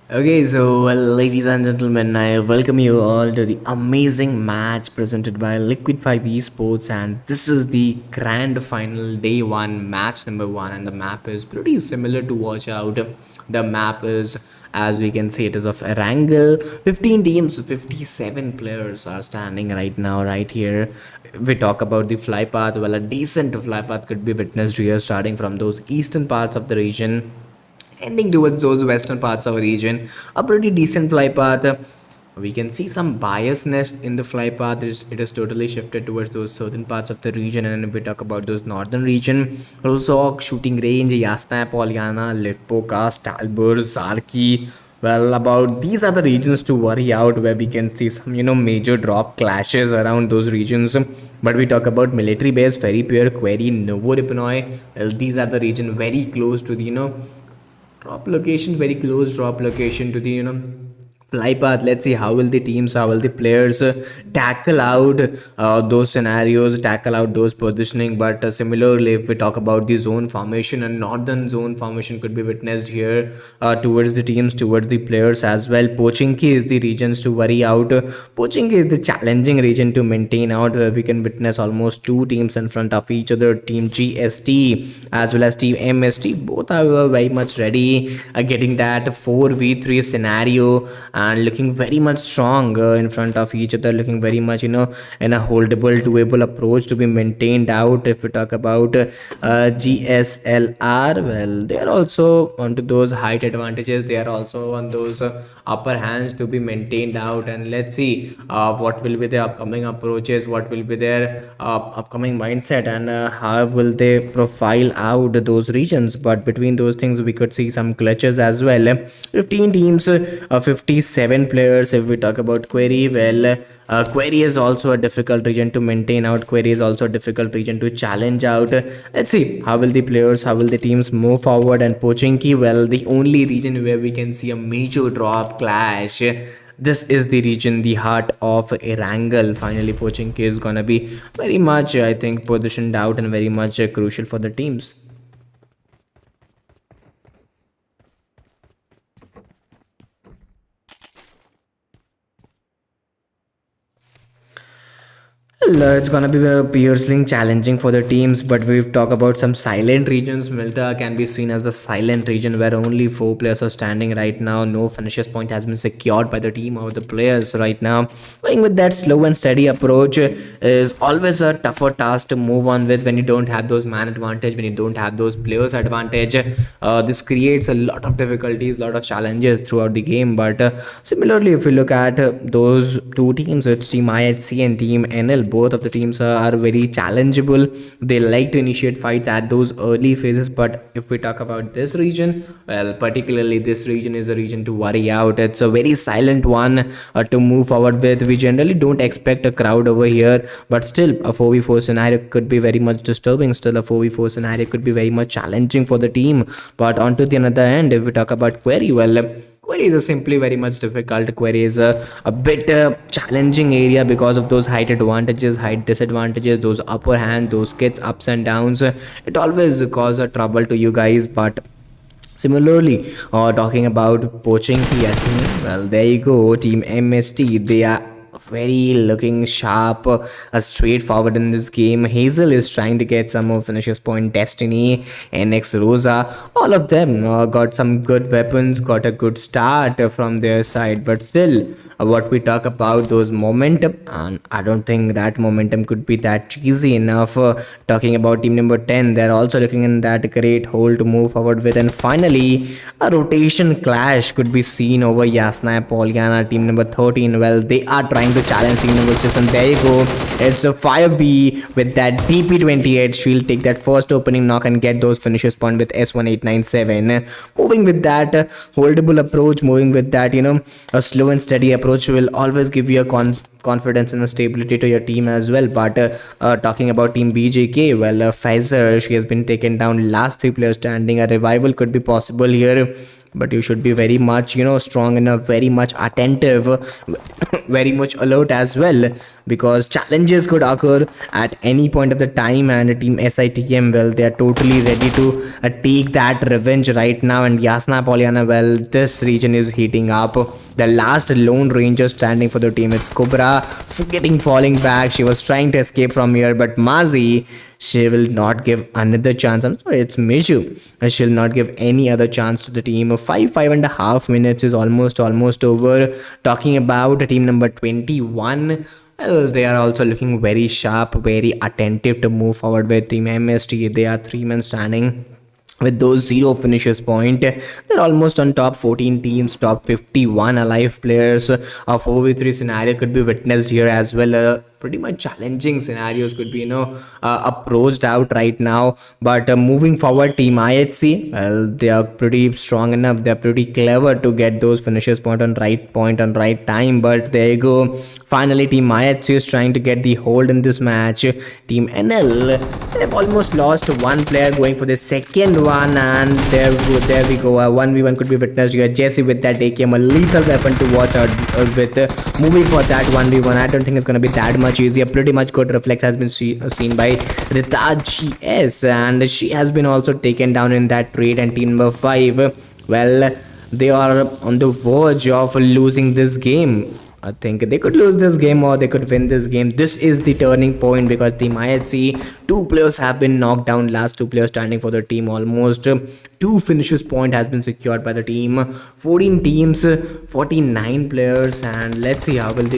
Okay, so ladies and gentlemen, I welcome you all to the amazing match presented by Liquid 5 eSports, and this is the grand final day one, match number one, and the map is pretty similar to watch out. The map is, as we can see, it is of Erangel. 15 teams, 57 players are standing right now, right here. If we talk about the fly path, well, a decent fly path could be witnessed here, starting from those eastern parts of the region ending towards those western parts of our region. A pretty decent fly path. We can see some biasness in the fly path. It is totally shifted towards those southern parts of the region. And if we talk about those northern region, Rosok, Shooting Range, Yasna, Polyana, Livpoka, Stalbur, Zarki. Well, about these are the regions to worry out, where we can see some major drop clashes around those regions. But we talk about military base, Ferry Pier, Query, Novo Ripnoi. Well, these are the region very close to the drop location, very close drop location to the fly path. Let's see how will the teams, how will the players tackle out those scenarios, tackle out those positioning. But similarly, if we talk about the zone formation, and northern zone formation could be witnessed here towards the teams, towards the players as well. Pochinki is the regions to worry out. Pochinki is the challenging region to maintain out, where we can witness almost two teams in front of each other. Team GST as well as Team MST, both are very much ready, getting that 4v3 scenario and looking very much strong in front of each other, looking very much in a holdable, doable approach to be maintained out. If we talk about GSLR, well, they are also onto those height advantages, they are also on those upper hands to be maintained out. And let's see what will be the upcoming approaches, what will be their upcoming mindset, and how will they profile out those regions. But between those things, we could see some clutches as well. 15 teams, 57 players. If we talk about Query, well, Query is also a difficult region to maintain out. Query is also a difficult region to challenge out. Let's see how will the players, how will the teams move forward. And Pochinki, well, the only region where we can see a major drop clash. This is the region, the heart of Erangel. Finally, Pochinki is gonna be very much, I think, positioned out and very much crucial for the teams. Well, it's gonna be piercing challenging for the teams, but we've talked about some silent regions. Milta can be seen as the silent region, where only 4 players are standing right now. No finishes point has been secured by the team or the players right now. Going with that slow and steady approach is always a tougher task to move on with when you don't have those man advantage, when you don't have those players advantage. This creates a lot of difficulties, lot of challenges throughout the game. But similarly, if we look at those two teams, it's Team IHC and Team NL. Both of the teams are very challengeable. They like to initiate fights at those early phases. But if we talk about this region, well, particularly this region is a region to worry out. It's a very silent one to move forward with. We generally don't expect a crowd over here, but still a 4v4 scenario could be very much disturbing. Still a 4v4 scenario could be very much challenging for the team. But onto the another end, if we talk about Query, well, Query is a simply very much difficult. Query is a bit challenging area because of those height advantages, height disadvantages, those upper hand, those kits ups and downs. It always cause a trouble to you guys. But similarly, talking about Pochinki, I think, well, there you go. Team MST, they are very looking sharp, straightforward in this game. Hazel is trying to get some more finishes point. Destiny, NX Rosa, all of them got some good weapons, got a good start from their side. But still, what we talk about those momentum, and I don't think that momentum could be that cheesy enough. Talking about team number 10, they're also looking in that great hole to move forward with. And finally, a rotation clash could be seen over Yasna Polyana, team number 13. Well, they are trying to challenge team number 6, and there you go. It's a 5v with that DP28. She'll take that first opening knock and get those finishes point with S1897. Moving with that holdable approach, moving with that a slow and steady approach will always give you a confidence and stability to your team as well. But talking about team BJK, well, Pfizer, she has been taken down, last 3 players standing. A revival could be possible here, but you should be very much, strong enough, very much attentive, very much alert as well, because challenges could occur at any point of the time. And team SITM, well, they are totally ready to take that revenge right now. And Yasna Polyana, well, this region is heating up. The last lone ranger standing for the team, it's Cobra, forgetting falling back. She was trying to escape from here, but Mazi, she will not give another chance. I'm sorry, it's Mishu. She'll not give any other chance to the team. 5.5 minutes is almost over. Talking about team number 21, well, they are also looking very sharp, very attentive to move forward with team MST. They are 3 men standing with those 0 finishes point. They're almost on top 14 teams, top 51 alive players. A 4v3 scenario could be witnessed here as well. Pretty much challenging scenarios could be approached out right now. But moving forward, team IHC, well, they are pretty strong enough, they're pretty clever to get those finishes point on right time. But there you go, finally team IHC is trying to get the hold in this match. Team NL, they've almost lost 1 player, going for the second one. And there we go, a 1v1 could be witnessed here. Jesse with that AKM, a lethal weapon to watch out with. Moving for that 1v1, I don't think it's going to be that much easier. Pretty much good reflex has been seen by Rita GS, and she has been also taken down in that trade. And team number 5, well, they are on the verge of losing this game. I think they could lose this game or they could win this game. This is the turning point, because team IHC, 2 players have been knocked down, last 2 players standing for the team. Almost 2 finishes point has been secured by the team. 14 teams, 49 players, and let's see how will be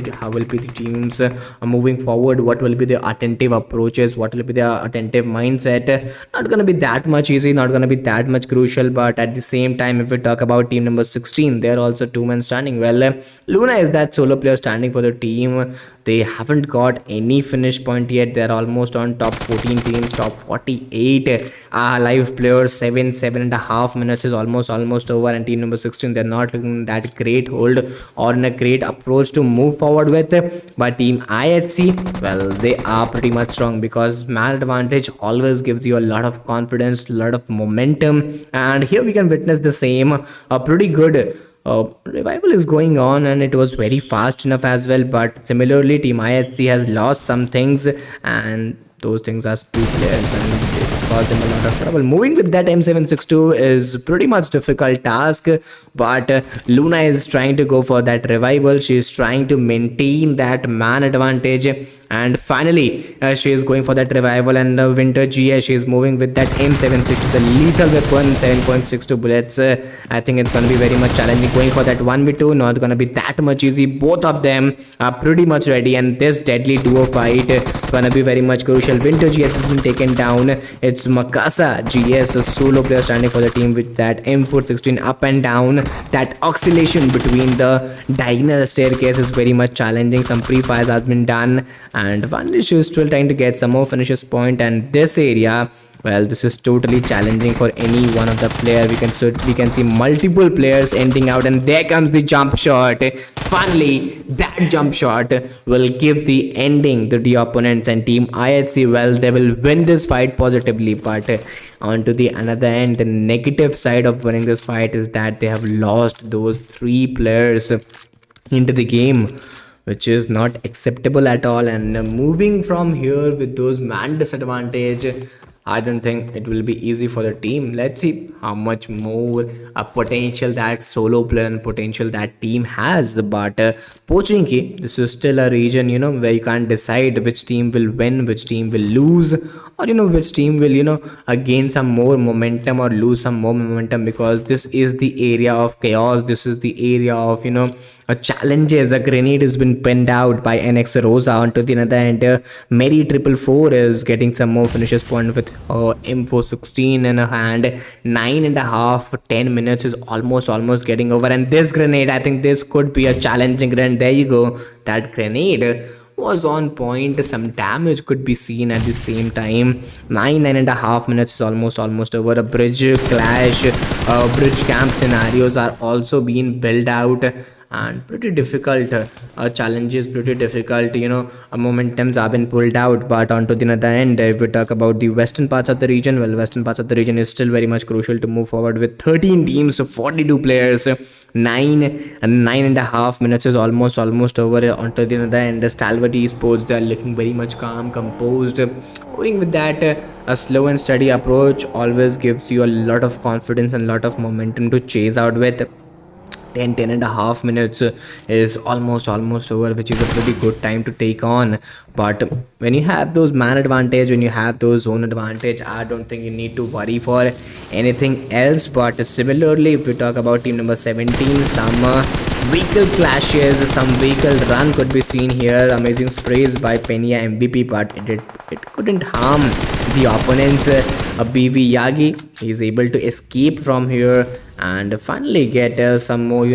the teams moving forward. What will be the attentive approaches, what will be the attentive mindset. Not gonna be that much easy, not gonna be that much crucial. But at the same time, if we talk about team number 16, they're also 2 men standing. Well, Luna is that solo player standing for the team. They haven't got any finish point yet. They're almost on top 14 teams, top 48 live players. 7.5 minutes is almost over. And team number 16, they're not looking that great hold or in a great approach to move forward with. But team IHC, well, they are pretty much strong, because man advantage always gives you a lot of confidence, a lot of momentum. And here we can witness the same. A pretty good revival is going on, and it was very fast enough as well. But similarly, team IHC has lost some things, and those things are 2 players, and it caused them a lot of trouble. Moving with that M762 is pretty much difficult task, but Luna is trying to go for that revival. She is trying to maintain that man advantage, and finally she is going for that revival. And Winter GS, she is moving with that M762, the lethal weapon, 7.62 bullets. I think it's going to be very much challenging. Going for that 1v2, not going to be that much easy. Both of them are pretty much ready, and this deadly duo fight going to be very much crucial. Winter GS has been taken down. It's Makasa GS, a solo player standing for the team with that M416 up and down. That oscillation between the diagonal staircase is very much challenging. Some pre-fires has been done, and Vanish is still trying to get some more finishes point. And this area, well, this is totally challenging for any one of the player. We can see multiple players ending out, and there comes the jump shot. Finally, that jump shot will give the ending to the opponents. And team IHC, well, they will win this fight positively. But on to the another end, the negative side of winning this fight is that they have lost those 3 players into the game, which is not acceptable at all. And moving from here with those man disadvantage, I don't think it will be easy for the team. Let's see how much more potential that solo player and potential that team has. But Pochinki, this is still a region, where you can't decide which team will win, which team will lose, or which team will gain some more momentum or lose some more momentum, because this is the area of chaos. This is the area of challenges. A grenade has been pinned out by NX Rosa. Onto the another end, Mary 444 is getting some more finishes point with M416 in her hand. 9.5 10 minutes is almost getting over. And this grenade, I think this could be a challenging grenade. There you go, that grenade was on point. Some damage could be seen at the same time. 9.5 minutes is almost over. A bridge clash, bridge camp scenarios are also being built out. and pretty difficult challenges, pretty difficult, momentums have been pulled out. But onto the other end, if we talk about the western parts of the region, well, western parts of the region is still very much crucial to move forward with 13 teams, 42 players, 9.5 minutes is almost over. Onto the other end, STALWART eSports, they are looking very much calm, composed, going with that a slow and steady approach always gives you a lot of confidence and a lot of momentum to chase out with. 10.5 minutes is almost over, which is a pretty good time to take on. But when you have those man advantage, when you have those zone advantage, I don't think you need to worry for anything else. But similarly, if we talk about team number 17, some vehicle clashes, some vehicle run could be seen here. Amazing sprays by Penia MVP, but it couldn't harm the opponents. BV Yagi is able to escape from here and finally get some more,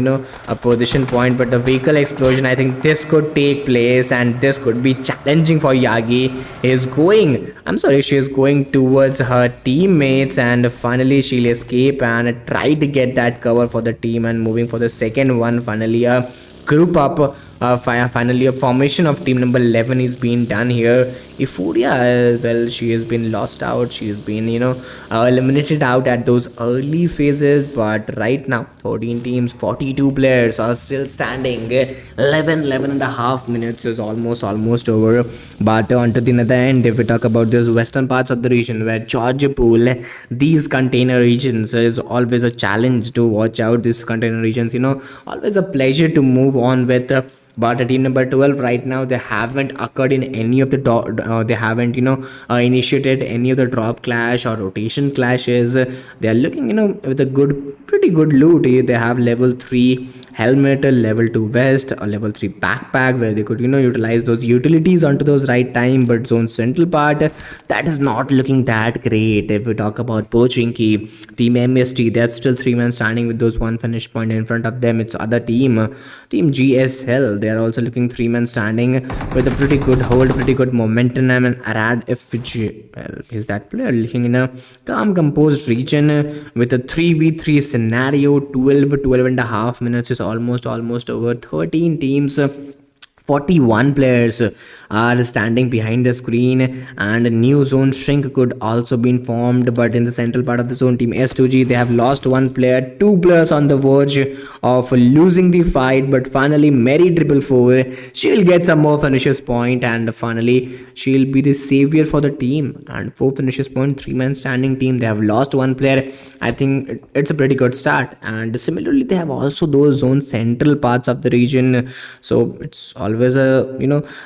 a position point. But the vehicle explosion, I think this could take place and this could be challenging for Yagi. She is going towards her teammates, and finally she'll escape and try to get that cover for the team and moving for the second one. Finally a group up, finally a formation of team number 11 is being done here. Euphoria, well, she has been lost out, she has been eliminated out at those early phases. But right now 14 teams, 42 players are still standing. 11.5 minutes is almost over. But onto the other end, if we talk about this western parts of the region where Georgia Pool, these container regions is always a challenge to watch out. These container regions, always a pleasure to move on with. But at team number 12 right now, they haven't occurred in any of the they haven't initiated any of the drop clash or rotation clashes. They are looking with a pretty good loot. They have level 3 helmet, level 2 vest, a level 3 backpack where they could utilize those utilities onto those right time. But zone central part, that is not looking that great. If we talk about Pochinki, team MST, they're still 3 men standing with those 1 finish point in front of them. It's other team GSL, they are also looking 3 men standing with a pretty good hold, pretty good momentum. And Arad FG, well, is that player looking in a calm, composed region with a 3v3 scenario. 12.5 minutes is almost over. 13 teams, 41 players are standing behind the screen, and a new zone shrink could also be formed. But in the central part of the zone, team S2G, they have lost 1 player, 2 players on the verge of losing the fight. But finally Mary 444, she'll get some more finishes point, and finally she'll be the savior for the team. And 4 finishes point, 3 man standing team, they have lost 1 player. I think it's a pretty good start. And similarly, they have also those zone central parts of the region, so it's always a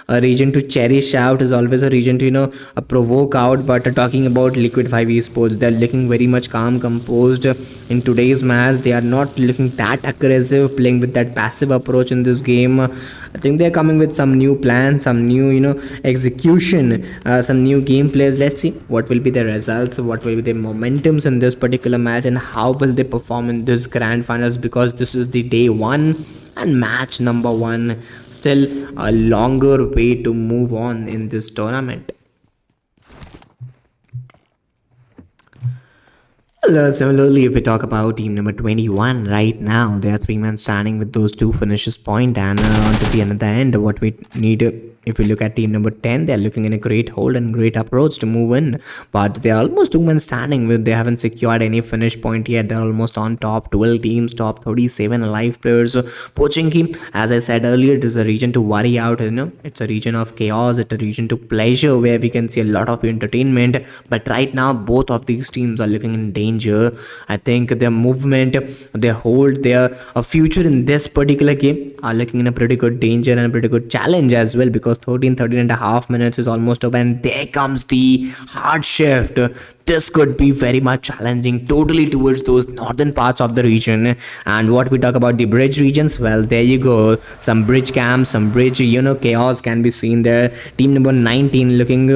a region to cherish out, is always a region to provoke out. But talking about Liquid 5 esports, they're looking very much calm, composed in today's match. They are not looking that aggressive, playing with that passive approach in this game. I think they're coming with some new plans, some new execution, some new gameplays. Let's see what will be the results, what will be the momentums in this particular match, and how will they perform in this grand finals, because this is the day 1 and match number 1. Still a longer way to move on in this tournament. Similarly, if we talk about team number 21 right now, they are 3 men standing with those 2 finishes point. And onto the other end, what we need, if we look at team number 10, they're looking in a great hold and great approach to move in, but they're almost 2 men standing with, they haven't secured any finish point yet. They're almost on top. 12 teams, top 37 alive players. Pochinki, as I said earlier, it is a region to worry out. It's a region of chaos, it's a region to pleasure, where we can see a lot of entertainment. But right now both of these teams are looking in danger. I think their movement, their hold, their future in this particular game are looking in a pretty good danger and a pretty good challenge as well, because 13.5 minutes is almost over, and there comes the hard shift. This could be very much challenging, totally towards those northern parts of the region. And what we talk about the bridge regions, well, there you go, some bridge camps, some bridge chaos can be seen there. Team number 19 looking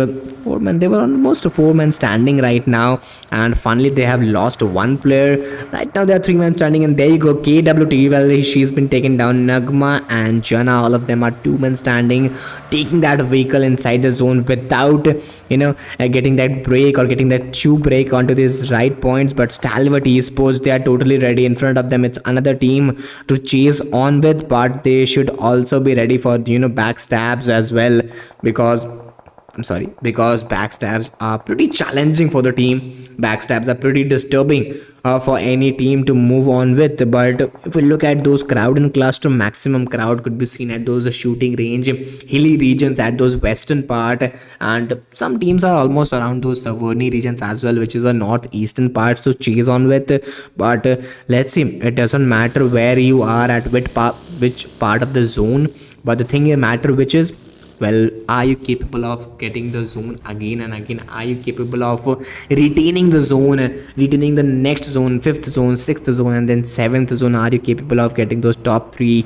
4 4 men. They were almost 4 men standing right now, and finally they have lost one player. Right now they are 3 men standing, and there you go, KWT. Well, she's been taken down. Nagma and Jana, all of them are 2 men standing, taking that vehicle inside the zone without getting that break or getting that chew break onto these right points. But STALWART eSports, they are totally ready. In front of them it's another team to chase on with, but they should also be ready for backstabs as well, because backstabs are pretty challenging for the team. Backstabs are pretty disturbing for any team to move on with. But if we look at those crowd and cluster, maximum crowd could be seen at those shooting range, hilly regions at those western part, and some teams are almost around those Savarni regions as well, which is a northeastern parts to chase on with. But let's see, it doesn't matter where you are at which part of the zone, but the thing matter which is, well, are you capable of getting the zone again and again? Are you capable of retaining the zone, retaining the next zone, 5th zone, 6th zone, and then 7th zone? Are you capable of getting those top 3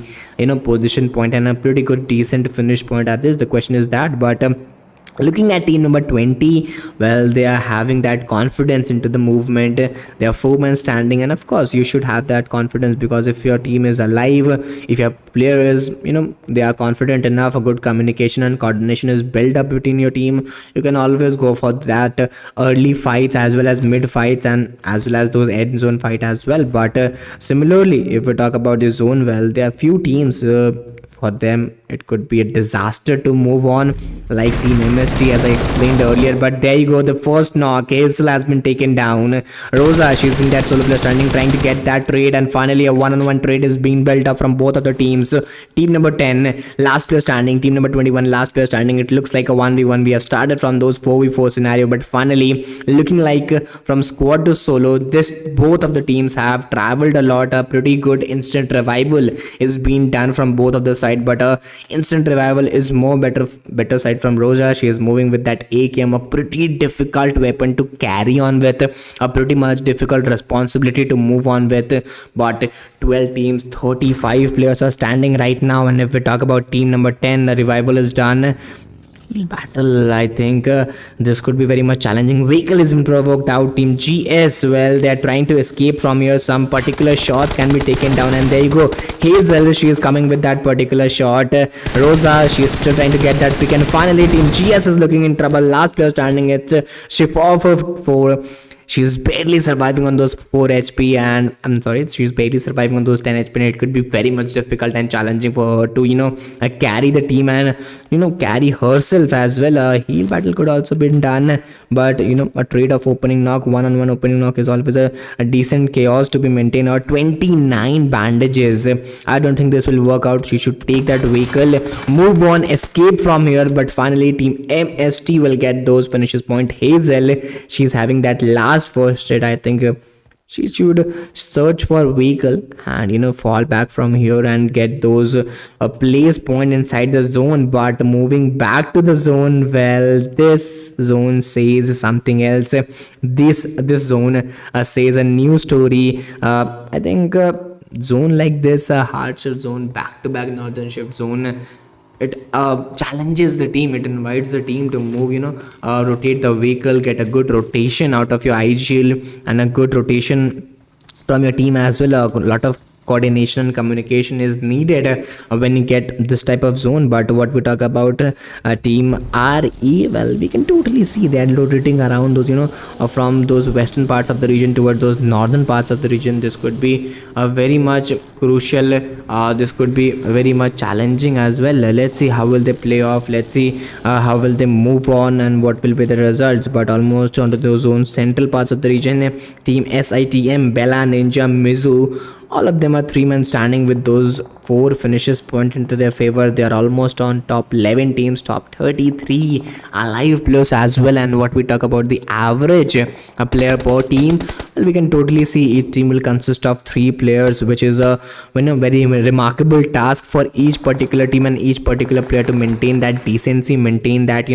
position point and a pretty good decent finish point at this? The question is that. But looking at team number 20, well, they are having that confidence into the movement. They are 4 men standing, and of course you should have that confidence, because if your team is alive, if your player is they are confident enough, a good communication and coordination is built up between your team, you can always go for that early fights as well as mid fights, and as well as those end zone fight as well. But similarly, if we talk about the zone, well, there are few teams, for them it could be a disaster to move on, like team MST, as I explained earlier. But there you go, the first knock. Hazel has been taken down. Rosa, she's been that solo player standing, trying to get that trade, and finally a one-on-one trade is being built up from both of the teams. Team number 10, last player standing. Team number 21, last player standing. It looks like a 1v1. We have started from those 4v4 scenario, but finally looking like from squad to solo, both of the teams have traveled a lot. A pretty good instant revival is being done from both of the side, but instant revival is more better side from Rosa. She is moving with that AKM, a pretty difficult weapon to carry on with, a pretty much difficult responsibility to move on with. But 12 teams, 35 players are standing right now, and if we talk about team number 10, the revival is done. Battle, I think this could be very much challenging. Vehicle has been provoked out. Team GS, well, they are trying to escape from here. Some particular shots can be taken down, and there you go, Hazel, she is coming with that particular shot. Rosa, she is still trying to get that pick, and finally Team GS is looking in trouble. Last player standing, it's Shifa for she's barely surviving on those 4 HP, and she's barely surviving on those 10 HP, and it could be very much difficult and challenging for her to carry the team and carry herself as well. A heal battle could also be done, but a trade of opening knock, one-on-one opening knock is always a decent chaos to be maintained. Or 29 bandages, I don't think this will work out. She should take that vehicle, move on, escape from here. But finally Team MST will get those finishes point. Hazel, she's having that last first aid. I think she should search for vehicle and fall back from here and get those place point inside the zone. But moving back to the zone, well, this zone says something else. This zone says a new story. I think zone like this, a hard shift zone, back-to-back northern shift zone, it challenges the team. It invites the team to move, rotate the vehicle, get a good rotation out of your IGL and a good rotation from your team as well. A lot of coordination and communication is needed when you get this type of zone. But what we talk about team RE, well, we can totally see they are rotating around those from those western parts of the region toward those northern parts of the region. This could be very much crucial. This could be very much challenging as well. Let's see how will they play off. Let's see how will they move on and what will be the results. But almost onto those zone central parts of the region, team SITM, Bella, Ninja, Mizu, all of them are 3 men standing with those 4 finishes point into their favor. They are almost on top 11 teams, top 33 alive players as well. And what we talk about the average a player per team, well, we can totally see each team will consist of 3 players, which is a very remarkable task for each particular team and each particular player to maintain that decency, maintain that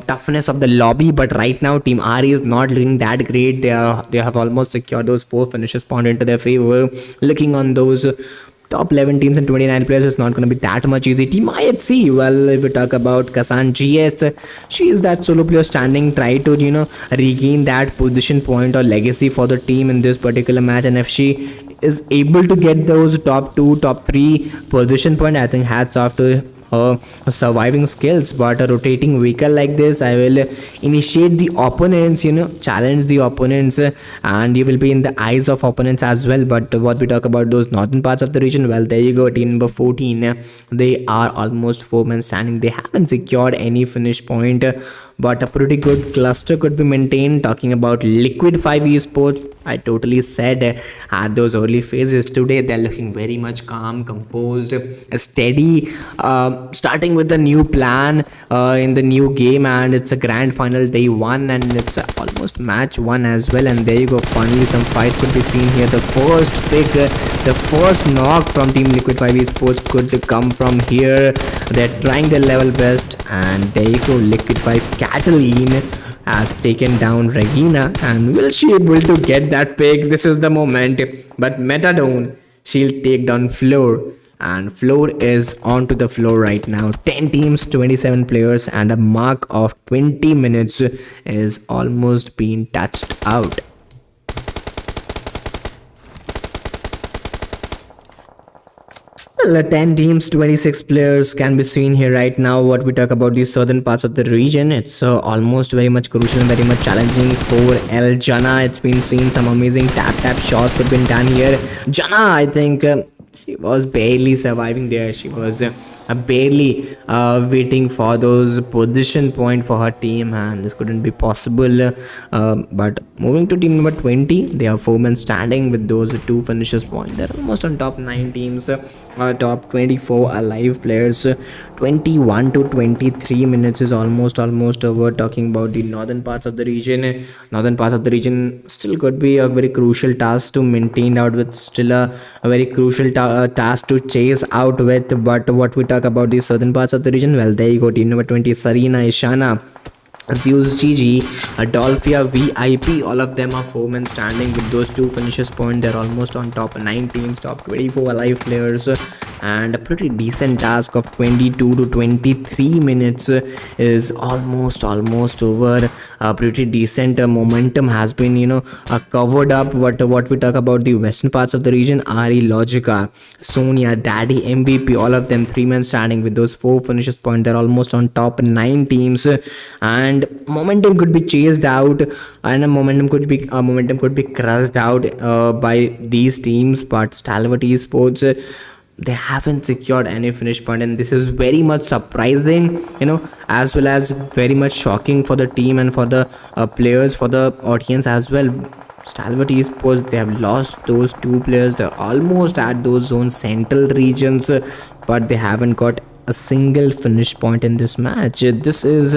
toughness of the lobby. But right now team RE is not looking that great. They have almost secured those 4 finishes point into their favor. Looking on those top 11 teams and 29 players is not going to be that much easy. Team IHC, well, if we talk about Kasan GS, she is that solo player standing, try to regain that position point or legacy for the team in this particular match, and if she is able to get those top 2 top 3 position point, I think hats off to her surviving skills. But a rotating vehicle like this, I will initiate the opponents, challenge the opponents, and you will be in the eyes of opponents as well. But what we talk about those northern parts of the region, well, there you go, team number 14, they are almost 4 men standing. They haven't secured any finish point, but a pretty good cluster could be maintained. Talking about Liquid 5 eSports, I totally said at those early phases, today they're looking very much calm, composed, steady, starting with the new plan in the new game, and it's a grand final day 1, and it's almost match 1 as well. And there you go, finally some fights could be seen here. The first pick, the first knock from Team Liquid 5 eSports could come from here. They're trying their level best, and there you go, Liquid 5 Cataline has taken down Regina, and will she able to get that pick? This is the moment. But Metadone, she'll take down Floor, and Floor is onto the floor right now. 10 teams, 27 players, and a mark of 20 minutes is almost being touched out. Well, 10 teams, 26 players can be seen here right now. What we talk about the southern parts of the region, it's almost very much crucial and very much challenging for El Jana. It's been seen some amazing tap shots could be done here. Jana, I think she was barely surviving there. She was barely waiting for those position point for her team, and this couldn't be possible. But moving to team number 20, they are 4 men standing with those 2 finishes point. They're almost on top 9 teams, top 24 alive players. 21 to 23 minutes is almost over. Talking about the northern parts of the region, still could be a very crucial task to maintain out with, still a very crucial task to chase out with. But what we talk about the southern parts of the region, well, there you go, team number 20, Sarina, Ishana, Zeus, GG, Adolphia, VIP, all of them are 4 men standing with those 2 finishes point. They're almost on top 9 teams, top 24 alive players, and a pretty decent task of 22 to 23 minutes is almost over. A pretty decent momentum has been covered up. What we talk about the western parts of the region, Ari, Logica, Sonia, Daddy, MVP, all of them 3 men standing with those 4 finishes point. They're almost on top 9 teams, and momentum could be chased out, and a momentum could be crushed out by these teams. But STALWART eSports, they haven't secured any finish point, and this is very much surprising, as well as very much shocking for the team and for the players, for the audience as well. STALWART eSports, they have lost those 2 players. They're almost at those zone central regions, but they haven't got a single finish point in this match. This is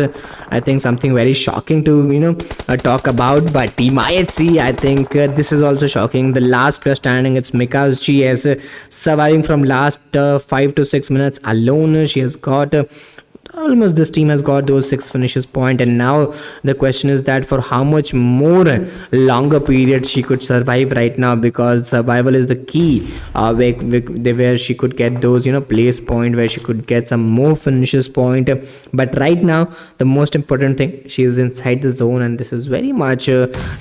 I think something very shocking to talk about. But Team IHC, I think this is also shocking. The last player standing, it's Mika's GS, surviving from last 5 to 6 minutes alone. She has got almost, this team has got those 6 finishes point, and now the question is that for how much more longer period she could survive right now, because survival is the key where she could get those place point, where she could get some more finishes point. But right now the most important thing, she is inside the zone, and this is very much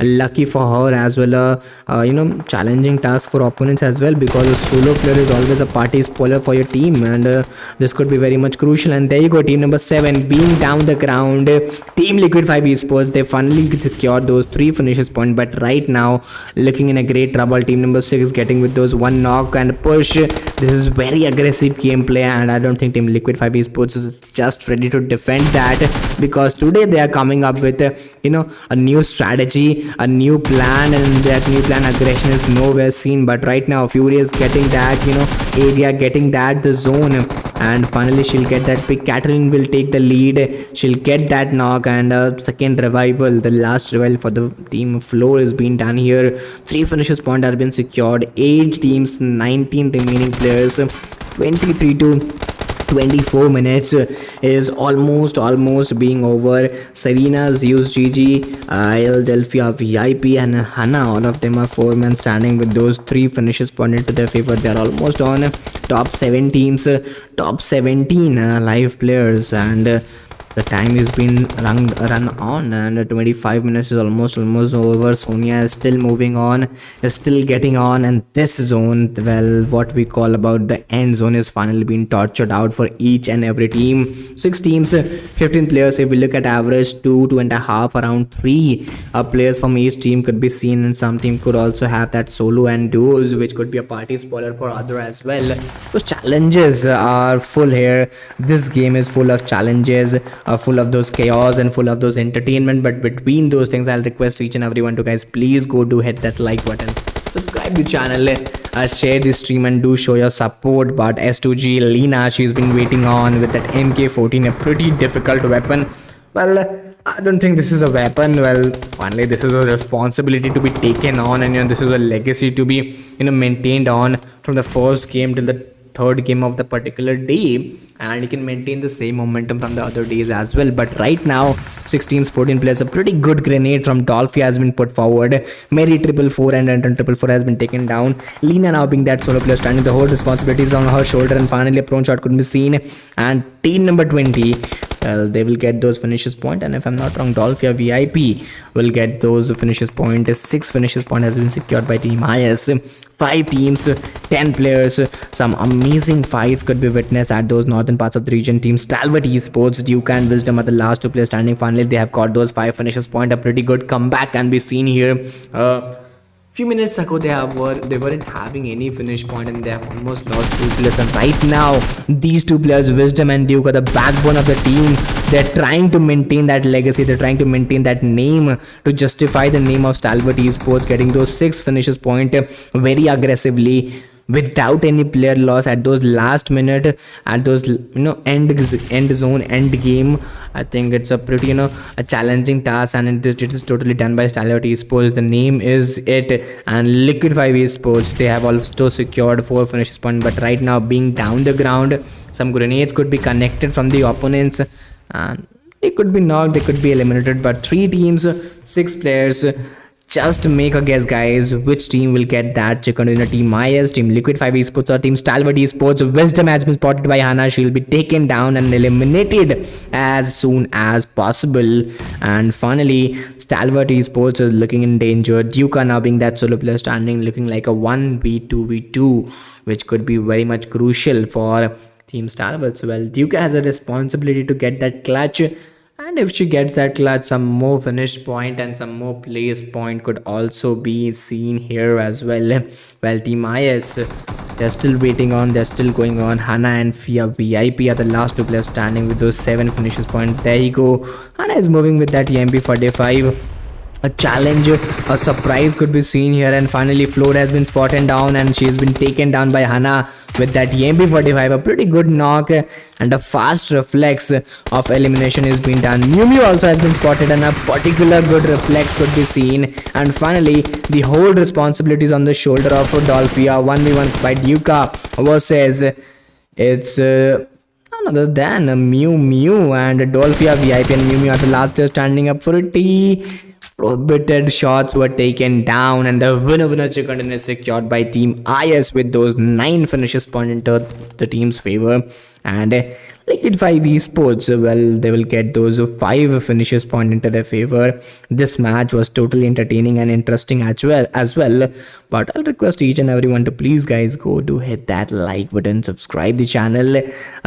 lucky for her as well, challenging task for opponents as well, because a solo player is always a party spoiler for your team, and this could be very much crucial. And there you go, team number 7 being down the ground. Team Liquid 5 eSports, they finally secured those 3 finishes point, but right now looking in a great trouble. Team number 6 getting with those 1 knock and push. This is very aggressive gameplay, and I don't think Team Liquid 5 eSports is just ready to defend that, because today they are coming up with a new strategy, a new plan, and that new plan aggression is nowhere seen. But right now Fury is getting that area, getting that the zone, and finally she'll get that pick. Catalin will take the lead, she'll get that knock, and second revival, the last revival for the team Floor is being done here. 3 finishes point have been secured, 8 teams, 19 remaining players, 23 to 24 minutes is almost being over. Serena, Zeus, Gigi, Philadelphia VIP and Hannah, all of them are 4 men standing with those 3 finishes pointed to their favor. They are almost on top 7 teams, top 17 live players, and the time is being run on, and 25 minutes is almost over. Sonia is still moving on, is still getting on, and this zone, well, what we call about the end zone, is finally being tortured out for each and every team. 6 teams, 15 players. If we look at average, 2.5, around 3 players from each team could be seen, and some team could also have that solo and duos, which could be a party spoiler for other as well. Those challenges are full here. This game is full of challenges, full of those chaos and full of those entertainment, but between those things, I'll request each and everyone to, guys, please go do hit that like button, subscribe the channel, share the stream, and do show your support. But S2G Lena, she's been waiting on with that MK14, a pretty difficult weapon. Well, I don't think this is a weapon. Well, finally this is a responsibility to be taken on, and this is a legacy to be maintained on from the first game till the third game of the particular day, and you can maintain the same momentum from the other days as well. But right now, 6 teams, 14 players, a pretty good grenade from Dolphy has been put forward. Mary 444 and Anton 444 has been taken down. Lena now being that solo player standing, the whole responsibilities on her shoulder, and finally a prone shot could be seen, and team number 20, well, they will get those finishes point, and if I'm not wrong, Dolphia VIP will get those finishes point. 6 finishes point has been secured by Team IS. 5 teams, 10 players. Some amazing fights could be witnessed at those northern parts of the region. Team STALWART eSports, Duke and Wisdom are the last 2 players standing. Finally, they have got those 5 finishes point. A pretty good comeback can be seen here. Few minutes ago, they weren't having any finish point, and they have almost lost 2 players. And right now, these 2 players, Wisdom and Duke, are the backbone of the team. They're trying to maintain that legacy. They're trying to maintain that name to justify the name of STALWART eSports, getting those 6 finishes point very aggressively, without any player loss at those last minute, at those end zone, end game. I think it's a pretty a challenging task, and it is totally done by STALWART eSports. The name is it, and Liquid 5 eSports, they have also secured 4 finishes point, but right now being down the ground, some grenades could be connected from the opponents, and they could be knocked, they could be eliminated. But 3 teams, 6 players. Just make a guess, guys, which team will get that chicken dinner. Team IS, Team Liquid 5 eSports, or Team STALWART eSports. Wisdom has been spotted by Hannah. She'll be taken down and eliminated as soon as possible. And finally, STALWART eSports is looking in danger. Duke now being that solo player standing, looking like a 1v2v2, which could be very much crucial for Team STALWART. So, well, Duke has a responsibility to get that clutch. And if she gets that clutch, some more finish point and some more place point could also be seen here as well. Well, Team IS, they're still waiting on, they're still going on. Hannah and Fia VIP are the last 2 players standing with those 7 finishes point. There you go. Hannah is moving with that EMP45. A challenge, a surprise could be seen here, and finally Floor has been spotted down, and she's been taken down by Hannah with that EMP45. A pretty good knock and a fast reflex of elimination is being done. Mew also has been spotted, and a particular good reflex could be seen. And finally, the whole responsibilities on the shoulder of Dolphia. 1v1 by Duka versus it's none other than Mew, and Dolphia VIP and Mew are the last players standing up. Pretty prohibited shots were taken down, and the winner chicken dinner is secured by Team IS with those 9 finishes point into the team's favor. And Liquid 5 eSports, well, they will get those 5 finishes point into their favor. This match was totally entertaining and interesting as well. But I'll request each and everyone to please, guys, go do hit that like button, subscribe the channel,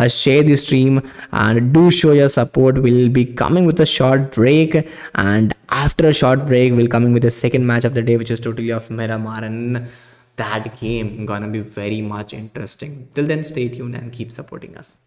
share the stream, and do show your support. We'll be coming with a short break, and after a short break, we'll coming with the second match of the day, which is totally of Miramar, and that game gonna be very much interesting. Till then, stay tuned and keep supporting us.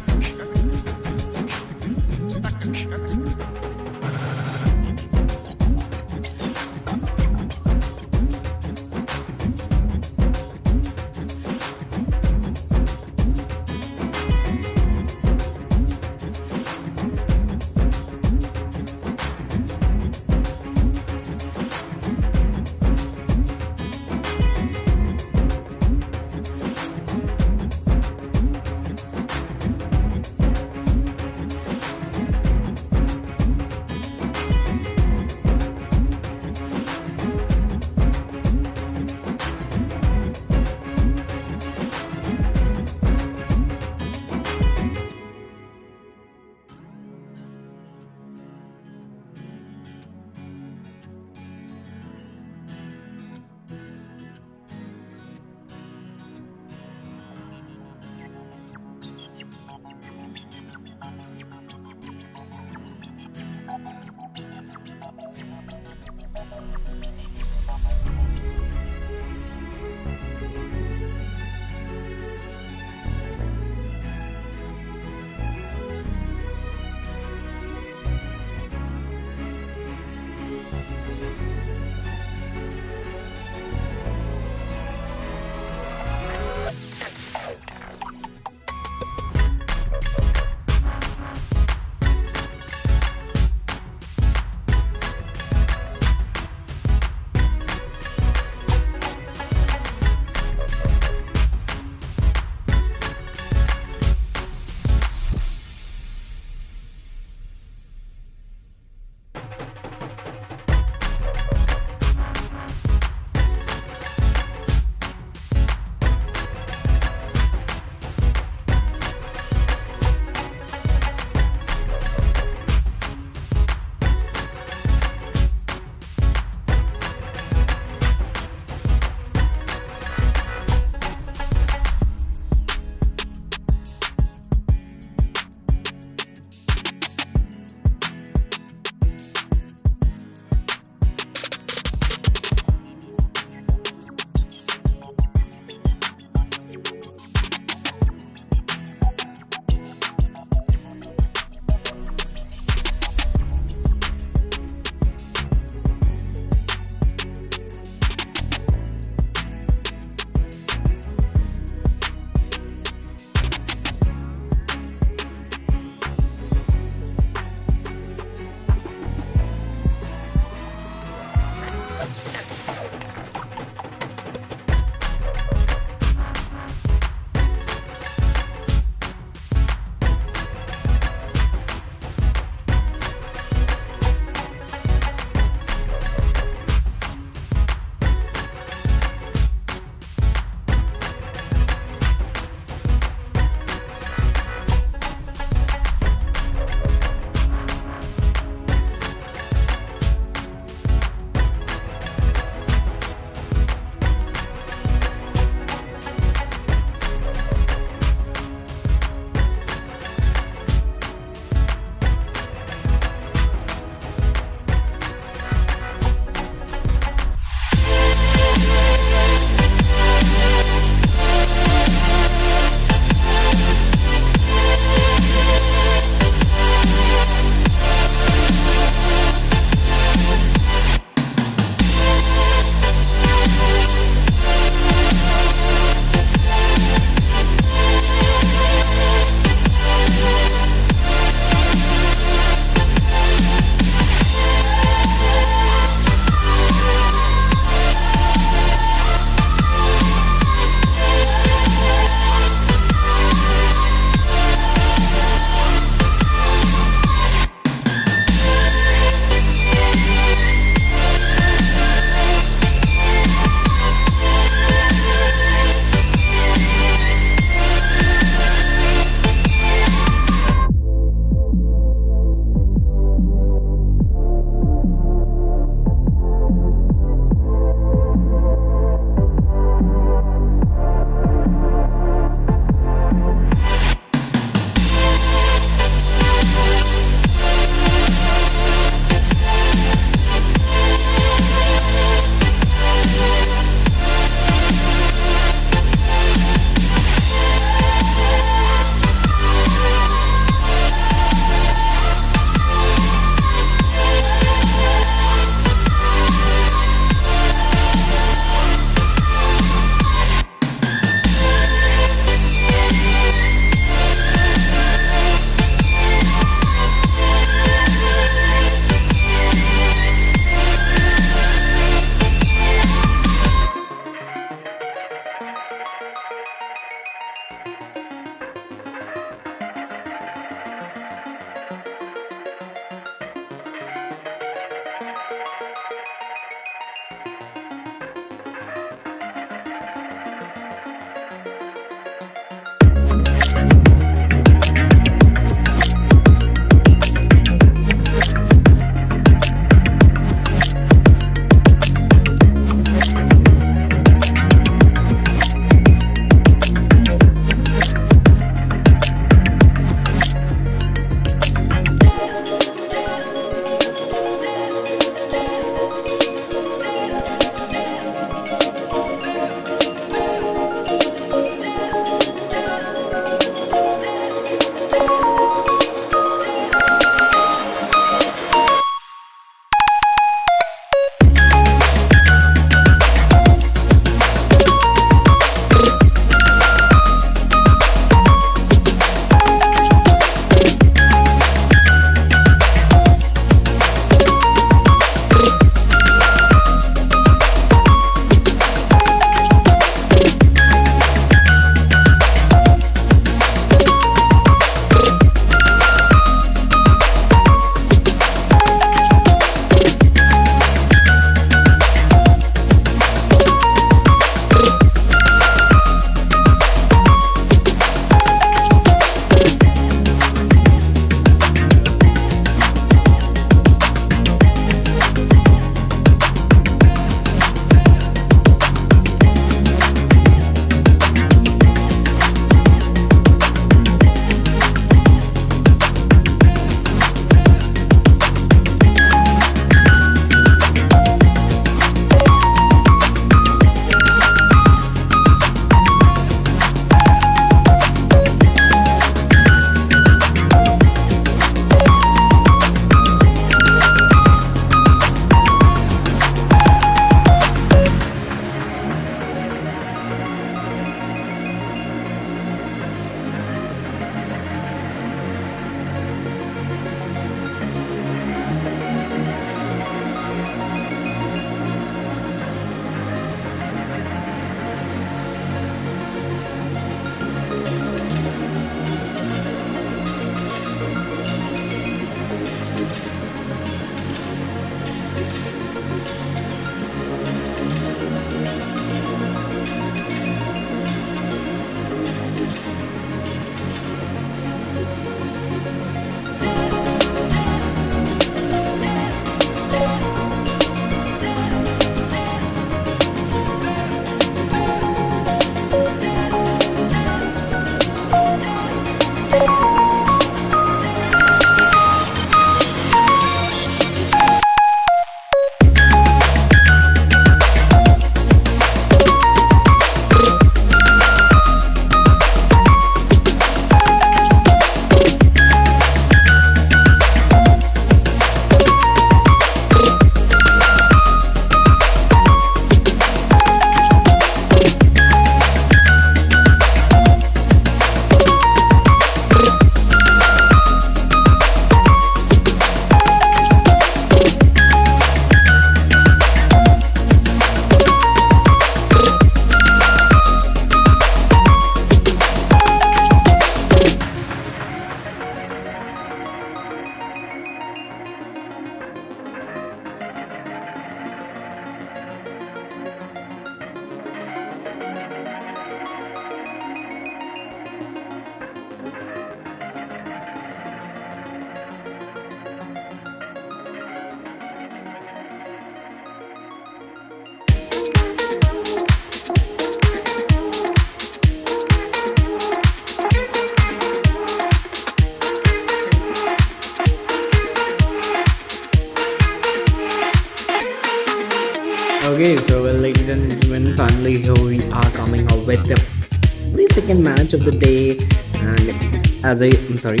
Okay, so well, ladies and gentlemen, finally here we are coming up with the second match of the day, and I'm sorry,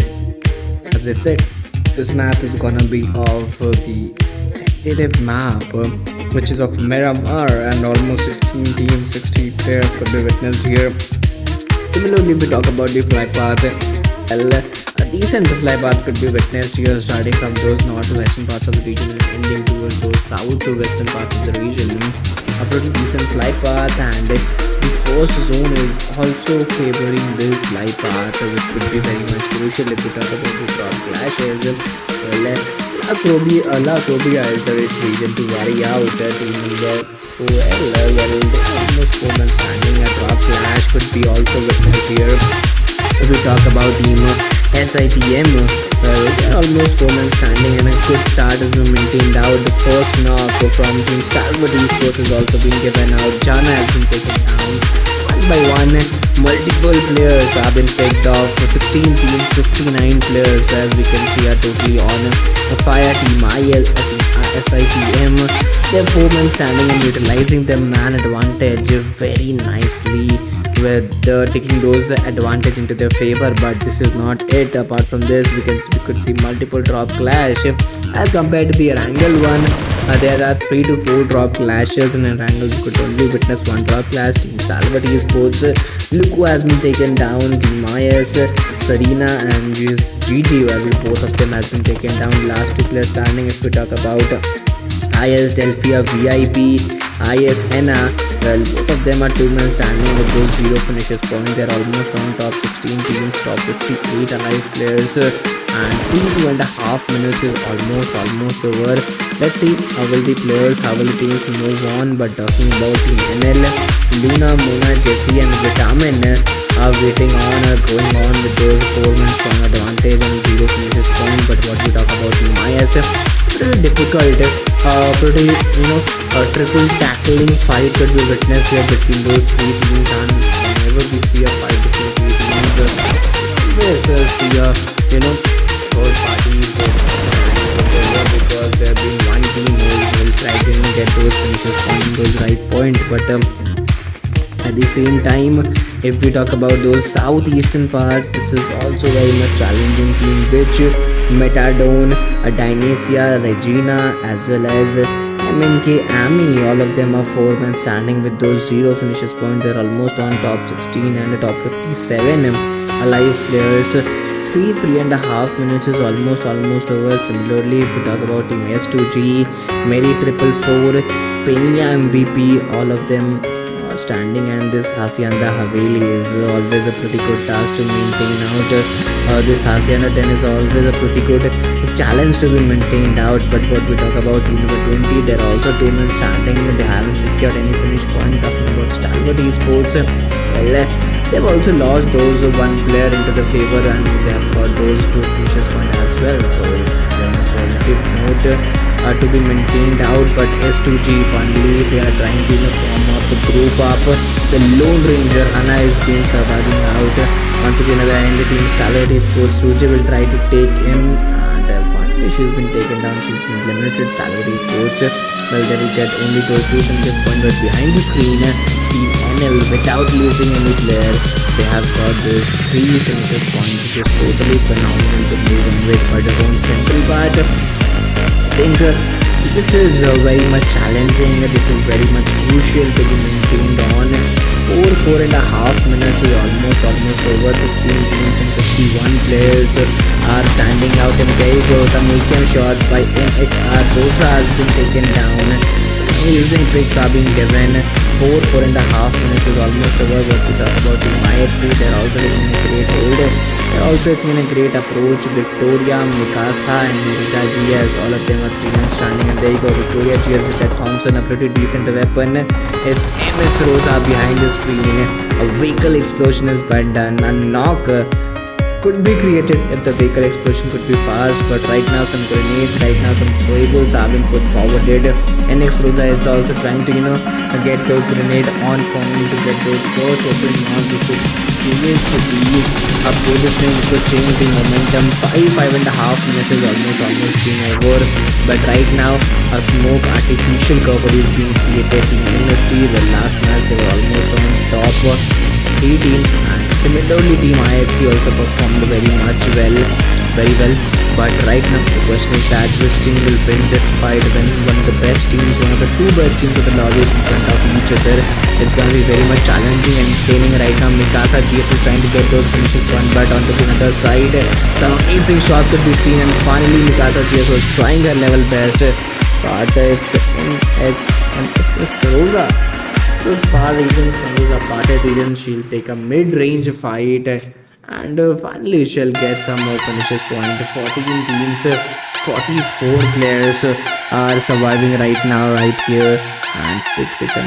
as I said, this map is gonna be of the tentative map, which is of Miramar, and almost 16 teams, 60 players could be witnessed here. Similarly, we talk about the flight path. Well, a decent fly path could be witnessed here, starting from those northwestern parts of the region and ending towards those southwestern parts of the region. A pretty decent fly path, and the first zone is also favoring this fly path, which could be very much crucial if we talk about the top clashes. Well, La Probia is the rich region to vary out. Team number almost 4 men standing. A drop clash could be also witnessed here. If we talk about team SITM, they're almost 4 men standing, and a good start has been maintained out. The first knock from team STALWART eSports has also been given out. Jana has been taken down one by one. Multiple players have been picked off. 16 teams, 59 players, as we can see, are totally on the fire. Team SITM, they're 4 men standing and utilizing their man advantage very nicely, with taking those advantage into their favor. But this is not it. Apart from this, we could see multiple drop clash as compared to the Erangel one. There are 3 to 4 drop clashes in Erangel. You could only witness 1 drop clash. Team STALWART eSports, look who has been taken down. Team IS, Serena and GG, well, both of them has been taken down. Last 2 players standing, if we talk about IS Delphia VIP, IS Henna, well, both of them are 2 men standing with those 0 finishes point. They're almost on top 16 teams, top 58 alive players, and 2.5 minutes is almost over. Let's see how will the players, how will the teams move on. But talking about Team NL, Luna, Mona, Jessie and Vitamin are waiting on or going on with those 4 men strong advantage and 0 finishes point. But what we talk about Team ISF, pretty difficult, pretty triple tackling fight could be witnessed here between those 3 teams. And whenever we see a fight between 3 teams, always see a third parties because there being one team who will try to get those finishes on those right points. But at the same time, if we talk about those southeastern parts, this is also very much challenging team, which Metadone, Dionysia, Regina, as well as MNK Ami, all of them are 4 men standing with those 0 finishes point. They're almost on top 16 and top 57 alive players. 3.5 minutes is almost over. Similarly, if we talk about Team S2G, Mary 444, Penia MVP, all of them are standing, and this Hacienda Haveli is always a pretty good task to maintain out. This Hacienda 10 is always a pretty good challenge to be maintained out. But what we talk about Team number 20, they're also 2 men standing, they haven't secured any finish point. Talking about STALWART eSports, well, they've also lost those 1 player into the favor, and they have got those 2 finishes point as well. So they're on a positive note to be maintained out. But S2G, finally they are trying to form up the group up. The Lone Ranger Hana is being surviving out. On to the another end, the Team STALWART eSports, Ruji will try to take him, and finally she's been taken down. She's been eliminated. STALWART eSports, well, they will get only those 2 finishes point. But behind the screen, Team NL, without losing any player, they have got this 3 finishes point, which is totally phenomenal to move on with. But his own simple part, I think this is very much challenging. This is very much crucial to be maintained on. 4.5 minutes is almost over. 15 teams and 51 players are standing out, and there you go, some AKM shots by NXR. Bosa has been taken down. Using picks are being given. 4.5 minutes is almost over. What we talk about Team IFC, they're also taking a great hold. They're also taking a great approach. Victoria, Mikasa and Merida GS, all of them are 3 men standing, and there you go, Victoria GS with that Thompson, a pretty decent weapon. It's MS Rosa behind the screen. A vehicle explosion has been done. A knock could be created if the vehicle explosion could be fast, but right now some grenades, right now some throwables have been put forwarded. NEXUS is also trying to get those grenade on point to get those first open rounds which could change the positioning, which could change the momentum. 5.5 minutes is almost being over, but right now a smoke artificial cover is being created. Team Industry, the last match they were almost on top 3 teams, and similarly Team IFC also performed very well. But right now the question is that which team will win this fight when one of the two best teams of the lobby is in front of each other. It's gonna be very much challenging and entertaining right now. Mikasa GS is trying to get those finishes done, but on the other side some amazing shots could be seen, and finally Mikasa GS was trying her level best, but it's Rosa. Those far regions from those apartheid regions, she'll take a mid-range fight, and finally she'll get some more finishes point. 14 teams, 44 players are surviving right now right here, and 6.5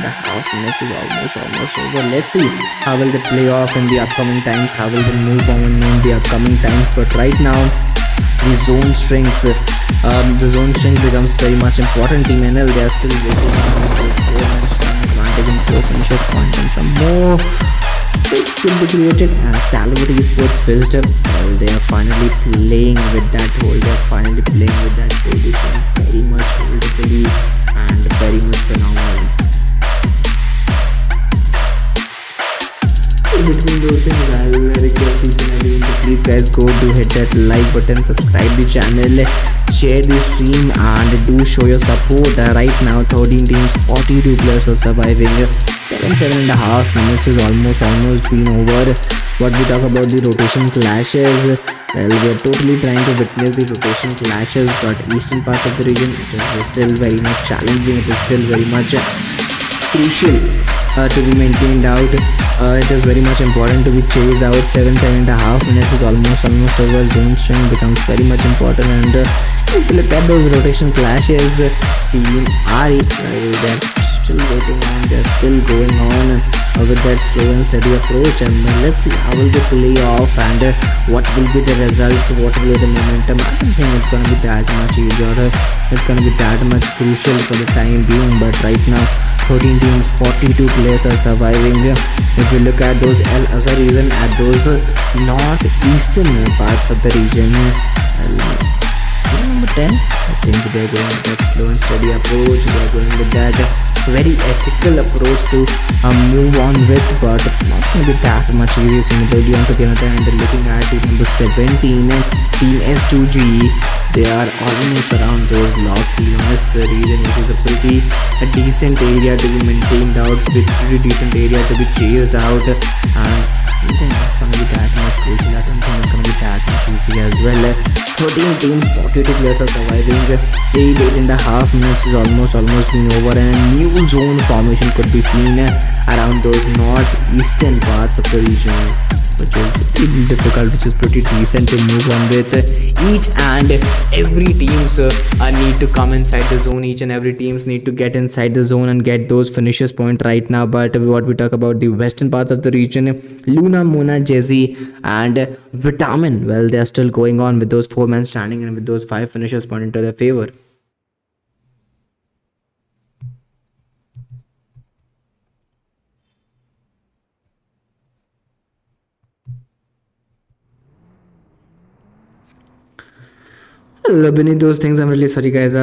minutes is almost over. Let's see how will they play off in the upcoming times, how will they move on in the upcoming times. But right now the zone strength becomes very much important. Team NL, they are still waiting advantage in 4 finishes point, and some more picks could be created as STALWART eSports visitor. Well, they are finally playing with that hold, they are finally playing with that position very much beautifully and very much phenomenal. Between those things, I'll request each and everyone to please guys go do hit that like button, subscribe the channel, share the stream, and do show your support. Right now 13 teams, 42 players are surviving. 7.5 minutes is almost been over. What we talk about the rotation clashes, well, we're totally trying to witness the rotation clashes, but eastern parts of the region, it is still very much challenging, it is still very much crucial to be maintained out. It is very much important to be chased out. 7.5 minutes is almost over. Zone strength becomes very much important, and if you look at those rotation clashes, Team RE, they're still waiting on, they're still going on with that slow and steady approach, and let's see how will they play off, and what will be the results, what will be the momentum. I don't think it's gonna be that much easier, it's gonna be that much crucial for the time being. But right now 13 teams, 42 players are surviving. If you look at those other region, at those northeastern parts of the region, number 10, I think they're going with that slow and steady approach, they're going with that very ethical approach to move on with, but not going to be that much easy. Similarly on to the other end, looking at team number 17, Team S2G, they are almost around those Los Leones region, which is a pretty decent area to be maintained out, with pretty decent area to be chased out, and I don't think it's gonna be that much crucial. I don't think it's gonna be that much easy as well. 13 teams, 42 players are surviving. 8.5 minutes is almost been over, and a new zone formation could be seen around those northeastern parts of the region, which is pretty difficult, which is pretty decent to move on with. Each and every teams need to come inside the zone. Each and every teams need to get inside the zone and get those finishes point right now. But what we talk about the western part of the region, Luna, Mona, Jesse, and Vitamin, well, they are still going on with those 4 men standing and with those 5 finishes point into their favor. Well, beneath those things, I'm really sorry guys,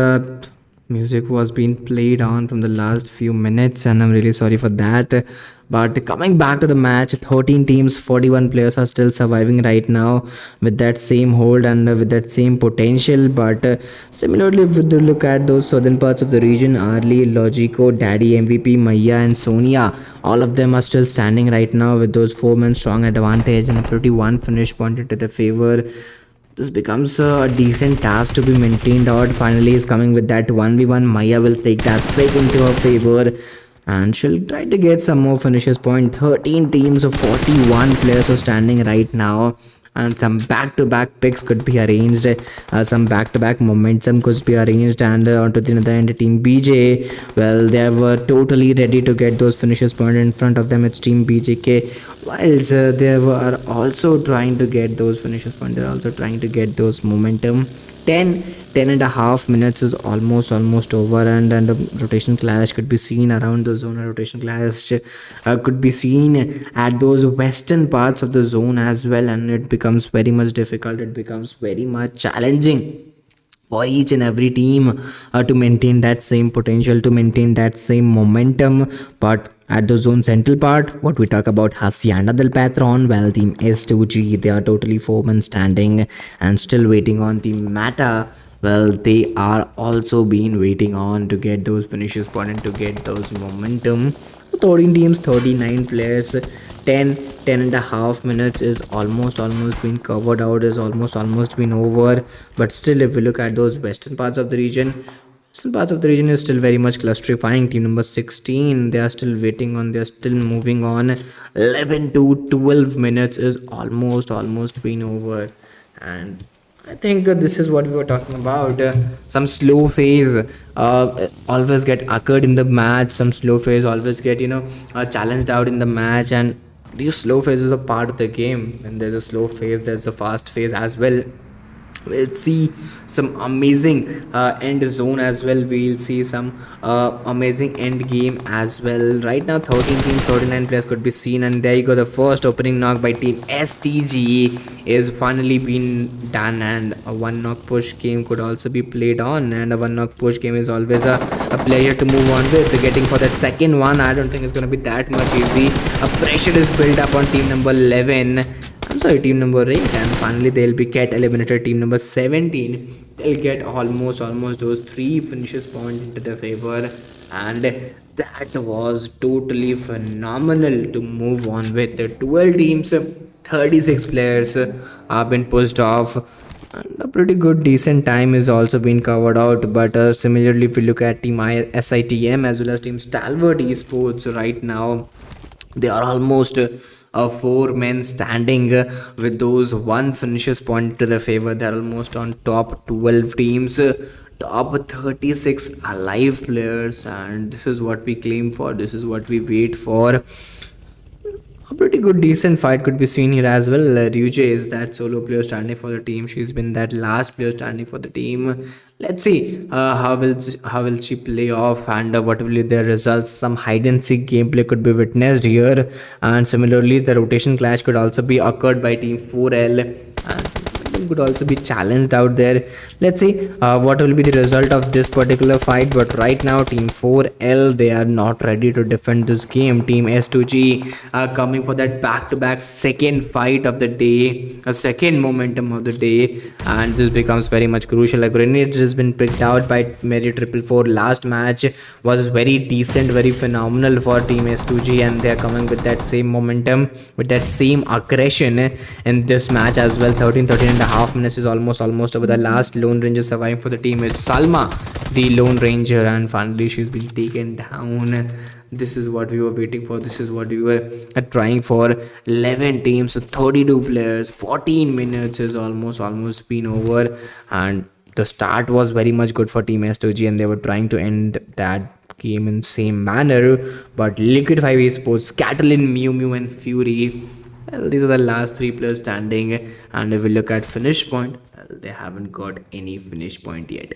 music was being played on from the last few minutes, and I'm really sorry for that. But coming back to the match, 13 teams, 41 players are still surviving right now with that same hold and with that same potential. But similarly, if we look at those southern parts of the region, Arlie, Logico, Daddy, MVP, Maya, and Sonia, all of them are still standing right now with those 4 men strong advantage and a pretty one finish pointed to their favor. This becomes a decent task to be maintained out. Finally is coming with that 1v1. Maya will take that pick into her favor, and she'll try to get some more finishes point. 13 teams of 41 players are standing right now, and some back-to-back picks could be arranged, some back-to-back momentum could be arranged, and onto the other end, team BJ, well, they were totally ready to get those finishes point. In front of them it's team BJK, whilst they were also trying to get those finishes point, they're also trying to get those momentum. 10 and a half minutes is almost over, and a rotation clash could be seen around the zone. A rotation clash could be seen at those western parts of the zone as well, and it becomes very much difficult, it becomes very much challenging for each and every team to maintain that same potential, to maintain that same momentum. But at the zone central part, what we talk about Hacienda del Patron, well, team S2G, they are totally 4 men standing and still waiting on the meta. Well, they are also been waiting on to get those finishes point and to get those momentum. 13 teams, 39 players, 10 and a half minutes is almost been covered out, is almost been over. But still, if we look at those western parts of the region, western parts of the region is still very much clusterifying. Team number 16, they are still waiting on, they are still moving on. 11 to 12 minutes is almost been over. And I think this is what we were talking about. Some slow phase always get occurred in the match. Some slow phase always get, challenged out in the match. And these slow phases are part of the game. When there's a slow phase, there's a fast phase as well. We'll see some amazing end zone as well. We'll see some amazing end game as well. Right now 13 teams, 39 players could be seen, and there you go, the first opening knock by team STG is finally been done, and a one knock push game could also be played on, and a one knock push game is always a player to move on with. Getting for that second one, I don't think it's going to be that much easy. A pressure is built up on team number 11, I'm sorry, team number 8, and finally they'll be get eliminated. Team number 17, they'll get almost those 3 finishes point into their favor, and that was totally phenomenal to move on with. The 12 teams, 36 players have been pushed off, and a pretty good decent time is also been covered out. But similarly, if we look at team SITM as well as team STALWART eSports, right now they are almost 4 men standing with those 1 finishes point to their favor. They're almost on top 12 teams, top 36 alive players, and this is what we claim for, this is what we wait for. A pretty good decent fight could be seen here as well. Ryuje is that solo player standing for the team. She's been that last player standing for the team. Let's see how will she play off, and what will be their results. Some hide and seek gameplay could be witnessed here, and similarly the rotation clash could also be occurred by team 4L, and could also be challenged out there. Let's see what will be the result of this particular fight. But right now team 4L, they are not ready to defend this game. Team S2G coming for that back-to-back second fight of the day, a second momentum of the day, and this becomes very much crucial. A grenade has been picked out by Mary 444. Last match was very decent, very phenomenal for team S2G, and they are coming with that same momentum, with that same aggression in this match as well. 13 and a half minutes is almost over. The last lone ranger surviving for the team is Salma, the lone ranger, and finally she's been taken down. This is what we were waiting for, this is what we were trying for. 11 teams, 32 players, 14 minutes is almost been over, and the start was very much good for team S2G, and they were trying to end that game in same manner. But Liquid 5 eSports, Catalin, Mew Mew, and Fury, well, these are the last 3 players standing. And if we look at finish point, well, they haven't got any finish point yet.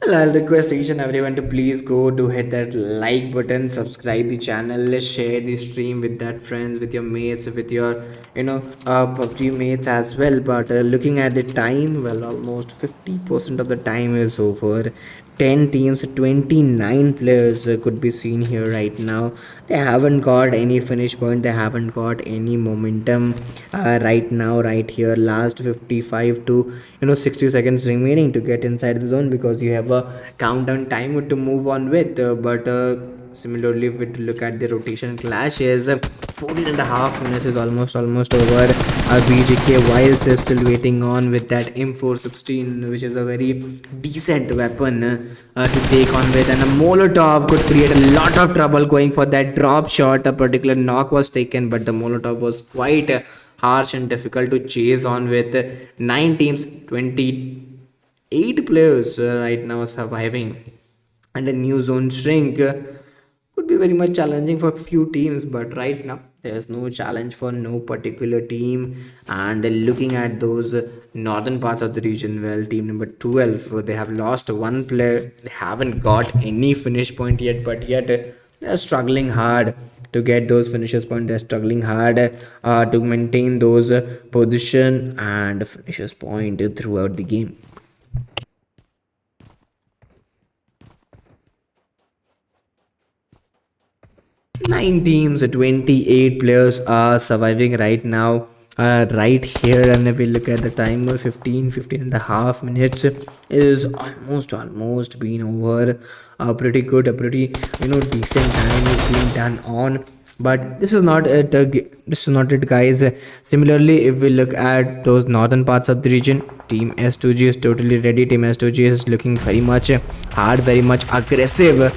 Well, I'll request each and everyone to please go to hit that like button, subscribe the channel, share the stream with that friends, with your mates, with your PUBG mates as well. But looking at the time, well, almost 50% of the time is over. 10 teams, 29 players could be seen here right now. They haven't got any finish point, they haven't got any momentum right now, right here. Last 55 to 60 seconds remaining to get inside the zone, because you have a countdown time to move on with. But Similarly, if we look at the rotation clashes, 14 and a half minutes is almost over. BGK Wilds is still waiting on with that M416, which is a very decent weapon to take on with, and a Molotov could create a lot of trouble going for that drop shot. A particular knock was taken, but the Molotov was quite harsh and difficult to chase on with. 9 teams, 28 players right now surviving, and a new zone shrink could be very much challenging for few teams, but right now there's no challenge for no particular team. And looking at those northern parts of the region, well, team number 12, they have lost one player, they haven't got any finish point yet, but yet they're struggling hard to get those finishes point. They're struggling hard to maintain those position and finishes point throughout the game. 9 teams, 28 players are surviving right now, right here. And if we look at the timer, 15 and a half minutes is almost been over. A pretty good, a pretty decent time is being done on, but this is not it. This is not it, guys. Similarly, if we look at those northern parts of the region, team S2G is totally ready. Team S2G is looking very much hard, very much aggressive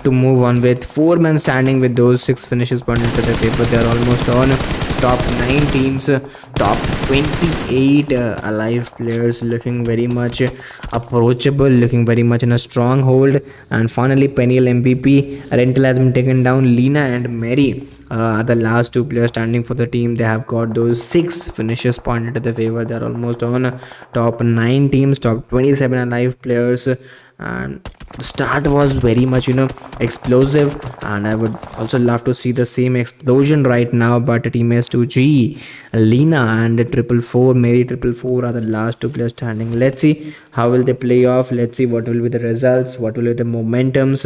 to move on with 4 men standing with those 6 finishes point into the favor. They are almost on. Top 9 teams, top 28 alive players looking very much approachable, looking very much in a stronghold. And finally, perennial MVP Erangel has been taken down. Lena and Mary are the last 2 players standing for the team. They have got those 6 finishes pointed to the favor. They're almost on. Top 9 teams, top 27 alive players. And the start was very much explosive, and I would also love to see the same explosion right now. But team S2G, Lena and 444 Mary 444 are the last 2 players standing. Let's see how will they play off. Let's see what will be the results, what will be the momentums,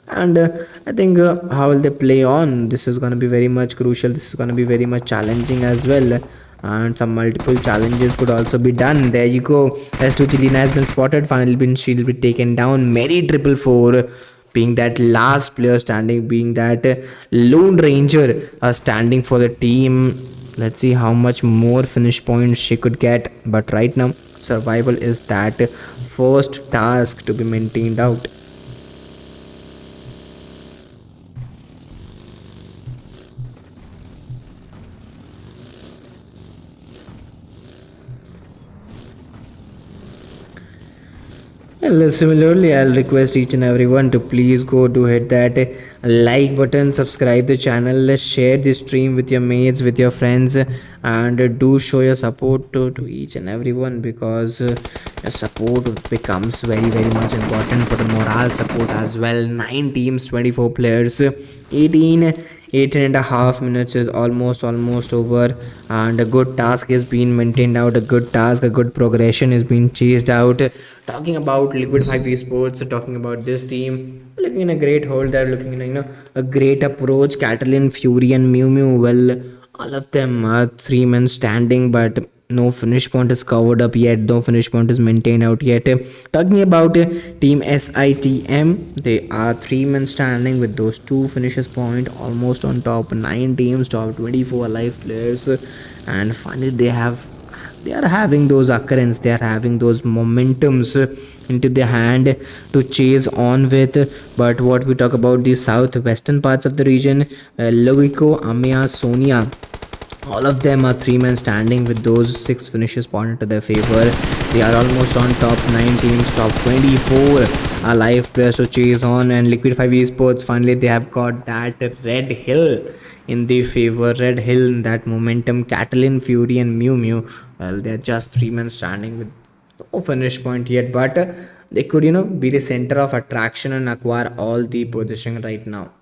and I think how will they play on. This is going to be very much crucial. This is going to be very much challenging as well, and some multiple challenges could also be done. There you go. S2G Lena has been spotted. Finally she'll be taken down. Mary 444 being that last player standing, being that lone ranger standing for the team. Let's see how much more finish points she could get, but right now survival is that first task to be maintained out. Well, similarly, I'll request each and everyone to please go to hit that like button, subscribe the channel, share the stream with your mates, with your friends, and do show your support to each and everyone, because your support becomes very much important for the morale support as well. 9 teams, 24 players, 18 and a half minutes is almost over, and a good task is being maintained out. A good task, a good progression is being chased out. Talking about Liquid 5 eSports, talking about this team, looking in a great hold. They're looking in a great approach. Catalin, Fury and Mew Mew, well, all of them are 3 men standing, but no finish point is covered up yet. No finish point is maintained out yet. Talking about team SITM, they are 3 men standing with those 2 finishes point, almost on top 9 teams, top 24 alive players. And finally they are having those occurrence, they are having those momentums into their hand to chase on with. But what we talk about the southwestern parts of the region, Logico, Amia, Sonia, all of them are 3 men standing with those 6 finishes pointed to their favor. They are almost on. Top 9 teams, top 24 alive players to chase on. And Liquid 5 eSports, finally they have got that Red Hill in their favor. Red Hill, that momentum. Catalin, Fury and Mew Mew, well, they are just 3 men standing with no finish point yet, but they could be the center of attraction and acquire all the position right now.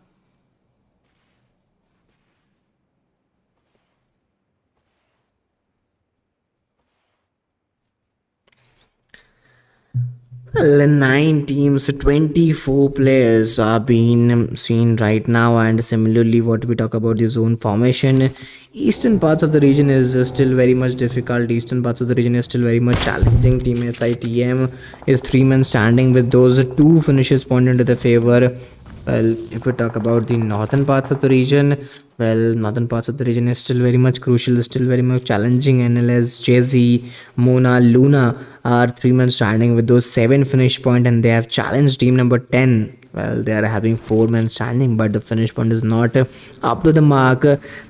Well, 9 teams, 24 players are being seen right now. And similarly, what we talk about the zone formation, eastern parts of the region is still very much difficult. Eastern parts of the region is still very much challenging. Team SITM is 3 men standing with those 2 finishes pointed into the favor. Well, if we talk about the northern parts of the region, well, northern parts of the region is still very much crucial, still very much challenging. NLS, Jay-Z, Mona, Luna are 3 men standing with those 7 finish point, and they have challenged team number 10. Well, they are having 4 men standing, but the finish point is not up to the mark.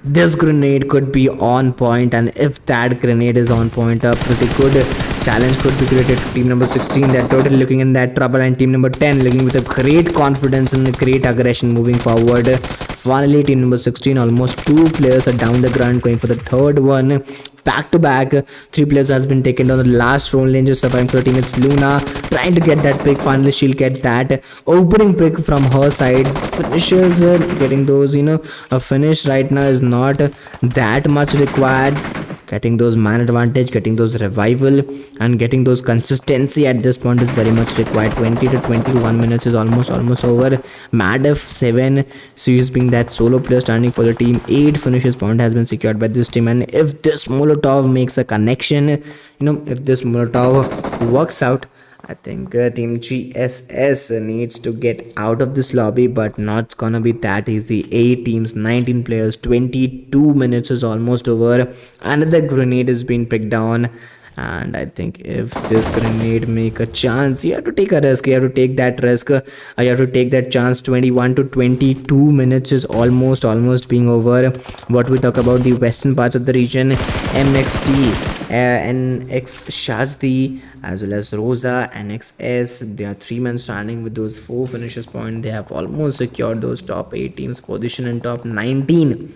This grenade could be on point, and if that grenade is on point, a pretty good challenge could be created to team number 16. They're totally looking in that trouble, and team number 10 looking with a great confidence and a great aggression moving forward. Finally, team number 16, almost 2 players are down the ground, going for the third one. Back to back, 3 players has been taken down. The last round lane just surviving for the team. It's Luna trying to get that pick. Finally, she'll get that opening pick from her side. Finishers getting those, a finish right now is not that much required. Getting those man advantage, getting those revival, and getting those consistency at this point is very much required. 20 to 21 minutes is almost over. Madef 7, she's being that solo player standing for the team. 8 finishes point has been secured by this team, and if this Molotov makes a connection, if this Molotov works out, I think team GSS needs to get out of this lobby, but not gonna be that easy. 8 teams, 19 players, 22 minutes is almost over. Another grenade is being picked on, and I think if this grenade make a chance, you have to take a risk. You have to take that risk. You have to take that chance. 21 to 22 minutes is almost being over. What we talk about the western parts of the region, MXT, NX Shazdi, as well as Rosa, NXS, they are 3 men standing with those 4 finishes point. They have almost secured those top 8 teams position and top 19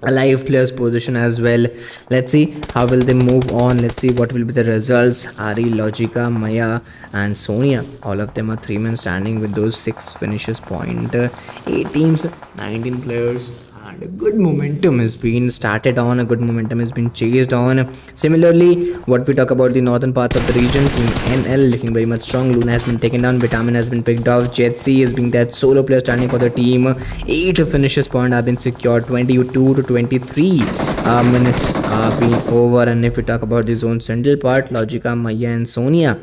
alive players position as well. Let's see how will they move on. Let's see what will be the results. Ari, Logica, Maya, and Sonia, all of them are 3 men standing with those 6 finishes point. 8 teams, 19 players, and a good momentum has been started on, a good momentum has been chased on. Similarly, what we talk about the northern parts of the region, team NL looking very much strong. Luna has been taken down, Vitamin has been picked off, Jetsi is being that solo player standing for the team. 8 finishes point have been secured. 22 to 23 minutes are being over. And if we talk about the zone central part, Logica, Maya, and Sonia,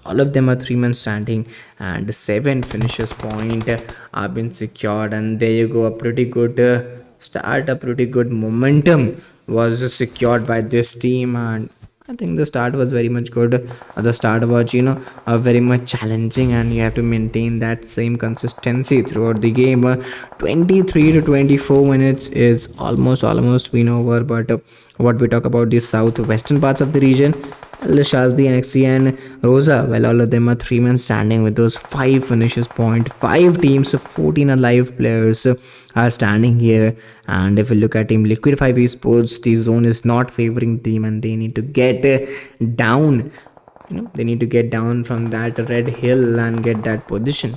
all of them are 3 men standing, and 7 finishes point have been secured. And there you go, a pretty good start, a pretty good momentum was secured by this team. And I think the start was very much good. The start was, very much challenging, and you have to maintain that same consistency throughout the game. 23 to 24 minutes is almost been over. But what we talk about the southwestern parts of the region, Shazdi, NXC, and Rosa, well, all of them are 3 men standing with those 5 finishes point. 5 teams, 14 alive players are standing here. And if we look at team Liquid 5 eSports, the zone is not favoring team, and they need to get down. They need to get down from that red hill and get that position.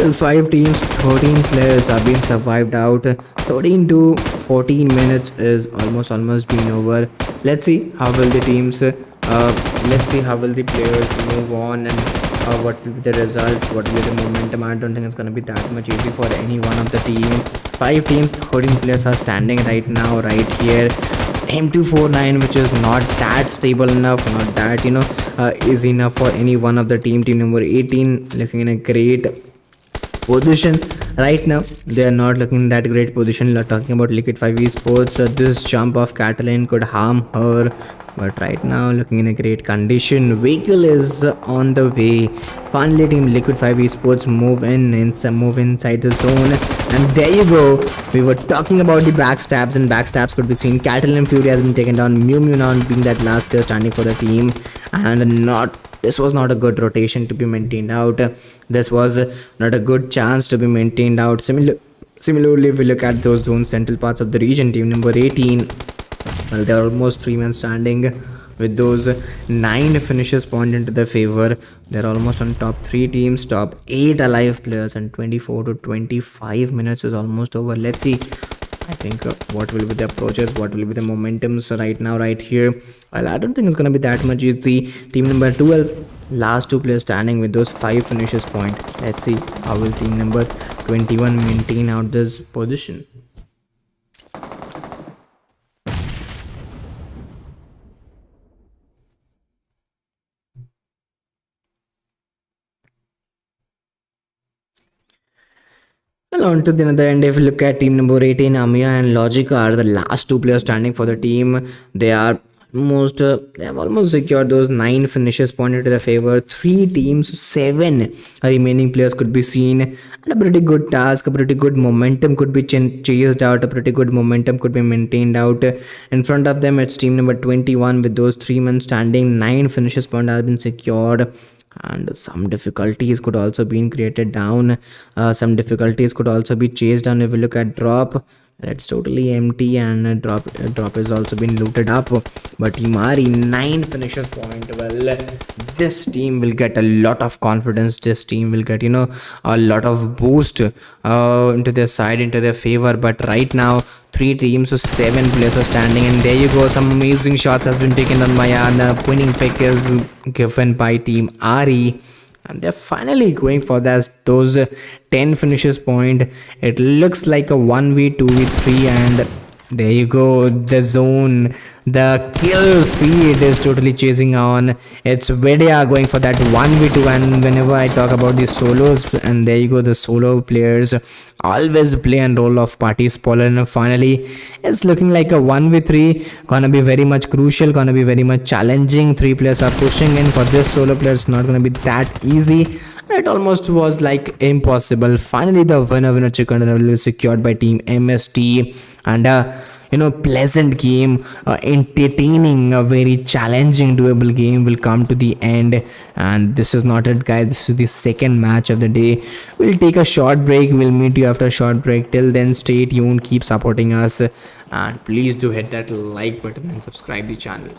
5 teams, 13 players are being survived out. 13 to 14 minutes is almost been over. Let's see how will the teams let's see how will the players move on, and what will be the results, what will be the momentum. I don't think it's going to be that much easy for any one of the team. 5 teams, 13 players are standing right now, right here. M249, which is not that stable enough, not that easy enough for any one of the team. Team number 18 looking in a great position right now. They are not looking in that great position. We're talking about Liquid 5 eSports. This jump of Catalan could harm her, but right now looking in a great condition. Vehicle is on the way. Finally, team Liquid 5 eSports move inside the zone, and there you go. We were talking about the backstabs, and backstabs could be seen. Catalan Fury has been taken down. Mew now being that last player standing for the team, and this was not a good rotation to be maintained out. This was not a good chance to be maintained out. Similarly, if we look at those zone central parts of the region, team number 18, well, they're almost 3 men standing with those 9 finishes point into their favor. They're almost on top 3 teams, top 8 alive players, and 24 to 25 minutes is almost over. Let's see. I think what will be the approaches, what will be the momentums right now, right here. Well, I don't think it's going to be that much easy. Team number 12, last 2 players standing with those 5 finishes point. Let's see how will team number 21 maintain out this position. Well, on to the other end, if you look at team number 18, Amiya and Logic are the last two players standing for the team. They have almost secured those 9 finishes pointed to their favor. Three teams, seven remaining players could be seen, and a pretty good task, a pretty good momentum could be chased out, a pretty good momentum could be maintained out. In front of them, it's team number 21 with those 3 men standing. 9 finishes point has been secured, and some difficulties could also be created down. Some difficulties could also be chased down. If you look at drop, it's totally empty, and drop has also been looted up. But Imari 9 finishes point. Well, this team will get a lot of confidence. This team will get, a lot of boost into their side, into their favor. But right now, three teams, so 7 players are standing, and there you go. Some amazing shots has been taken on Maya, and the winning pick is given by team Ari, and they're finally going for those 10 finishes point. It looks like a 1v2v3, and there you go, the zone, the kill feed is totally chasing on. It's Vidya going for that 1v2, and whenever I talk about the solos, and there you go, the solo players always play a role of party spoiler, and finally it's looking like a 1v3, gonna be very much crucial, gonna be very much challenging. Three players are pushing in for this solo player. It's not gonna be that easy. It almost was like impossible. Finally, the winner chicken dinner was secured by team MST, and pleasant game, entertaining, a very challenging, doable game will come to the end. And this is not it, guys. This is the second match of the day. We'll take a short break. We'll meet you after a short break. Till then, stay tuned, keep supporting us, and please do hit that like button and subscribe the channel.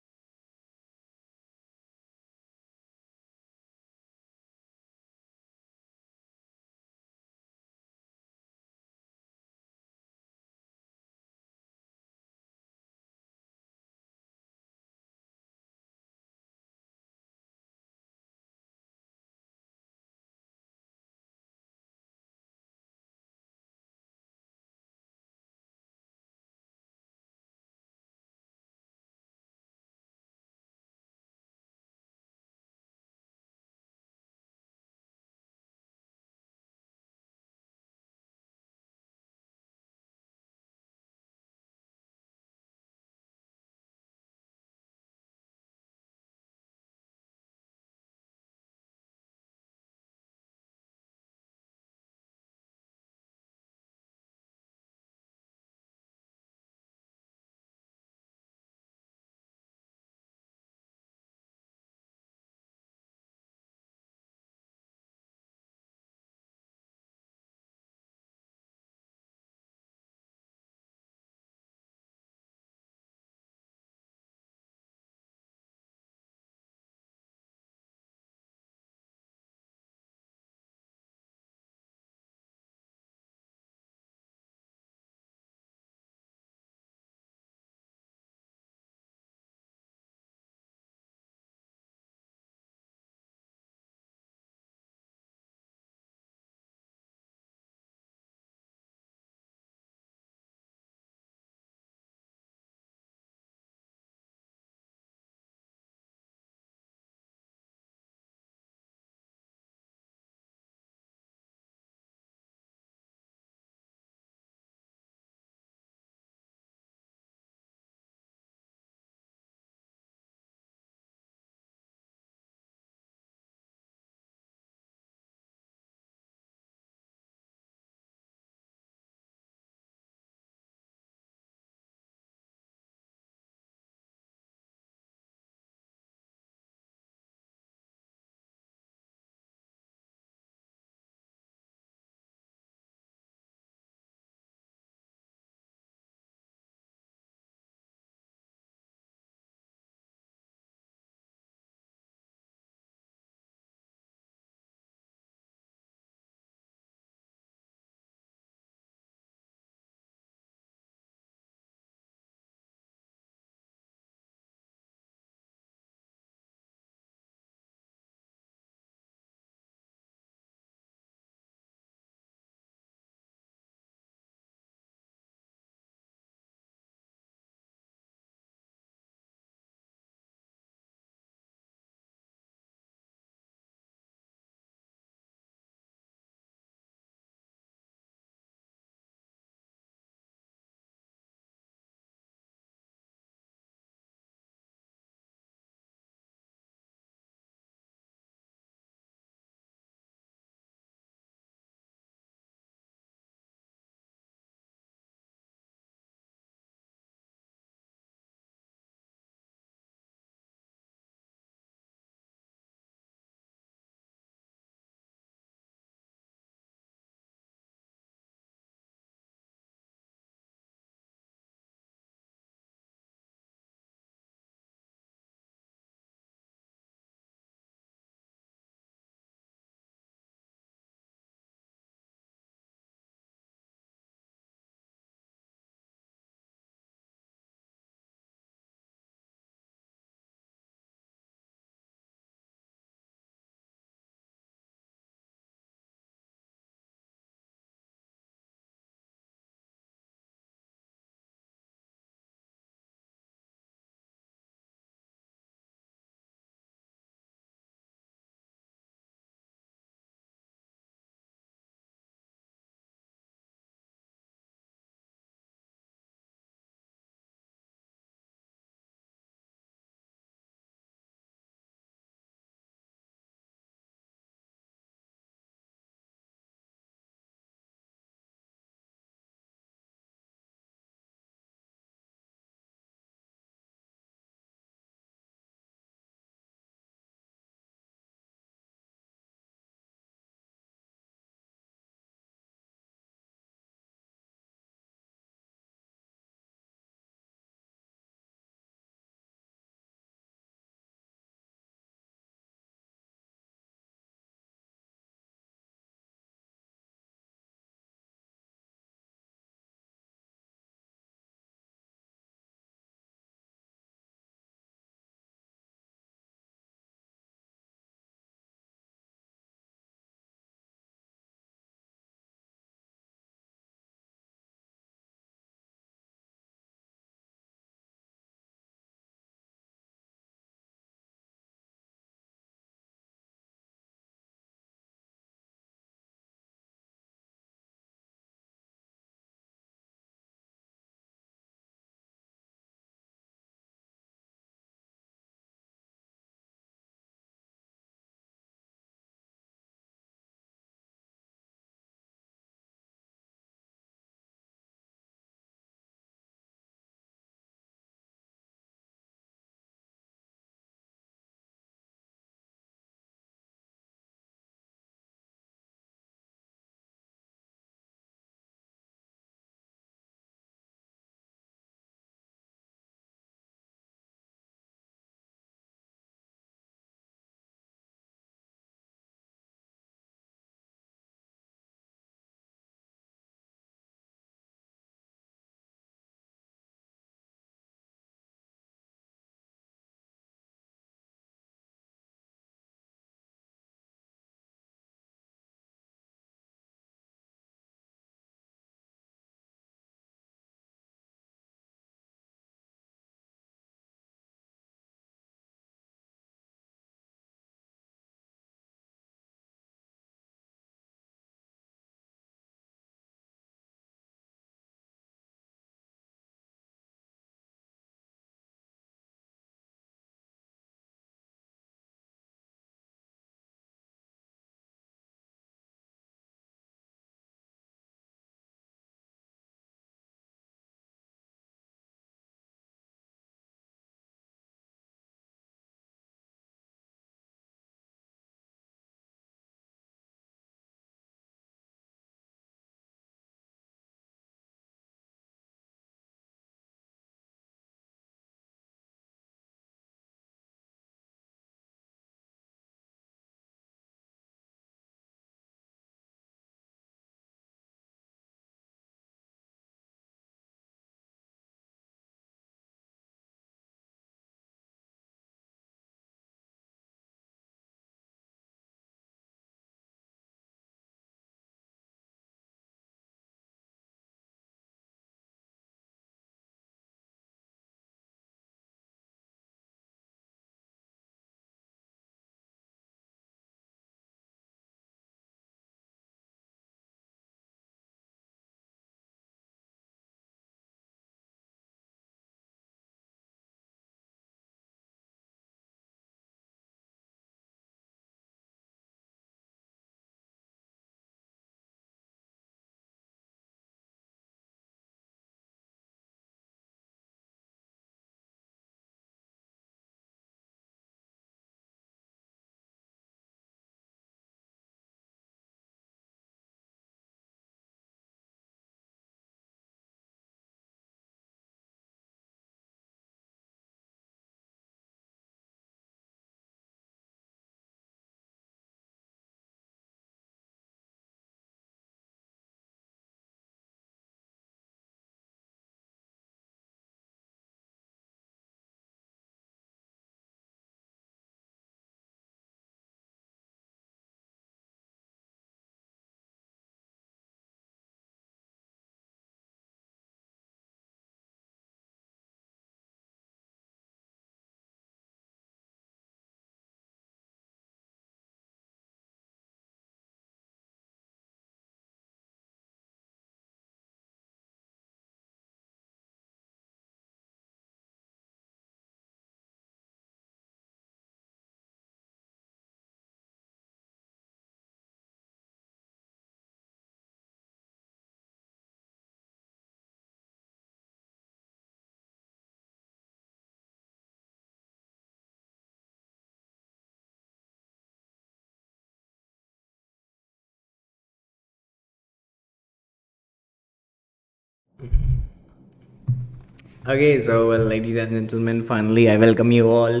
Okay, so well, ladies and gentlemen, finally I welcome you all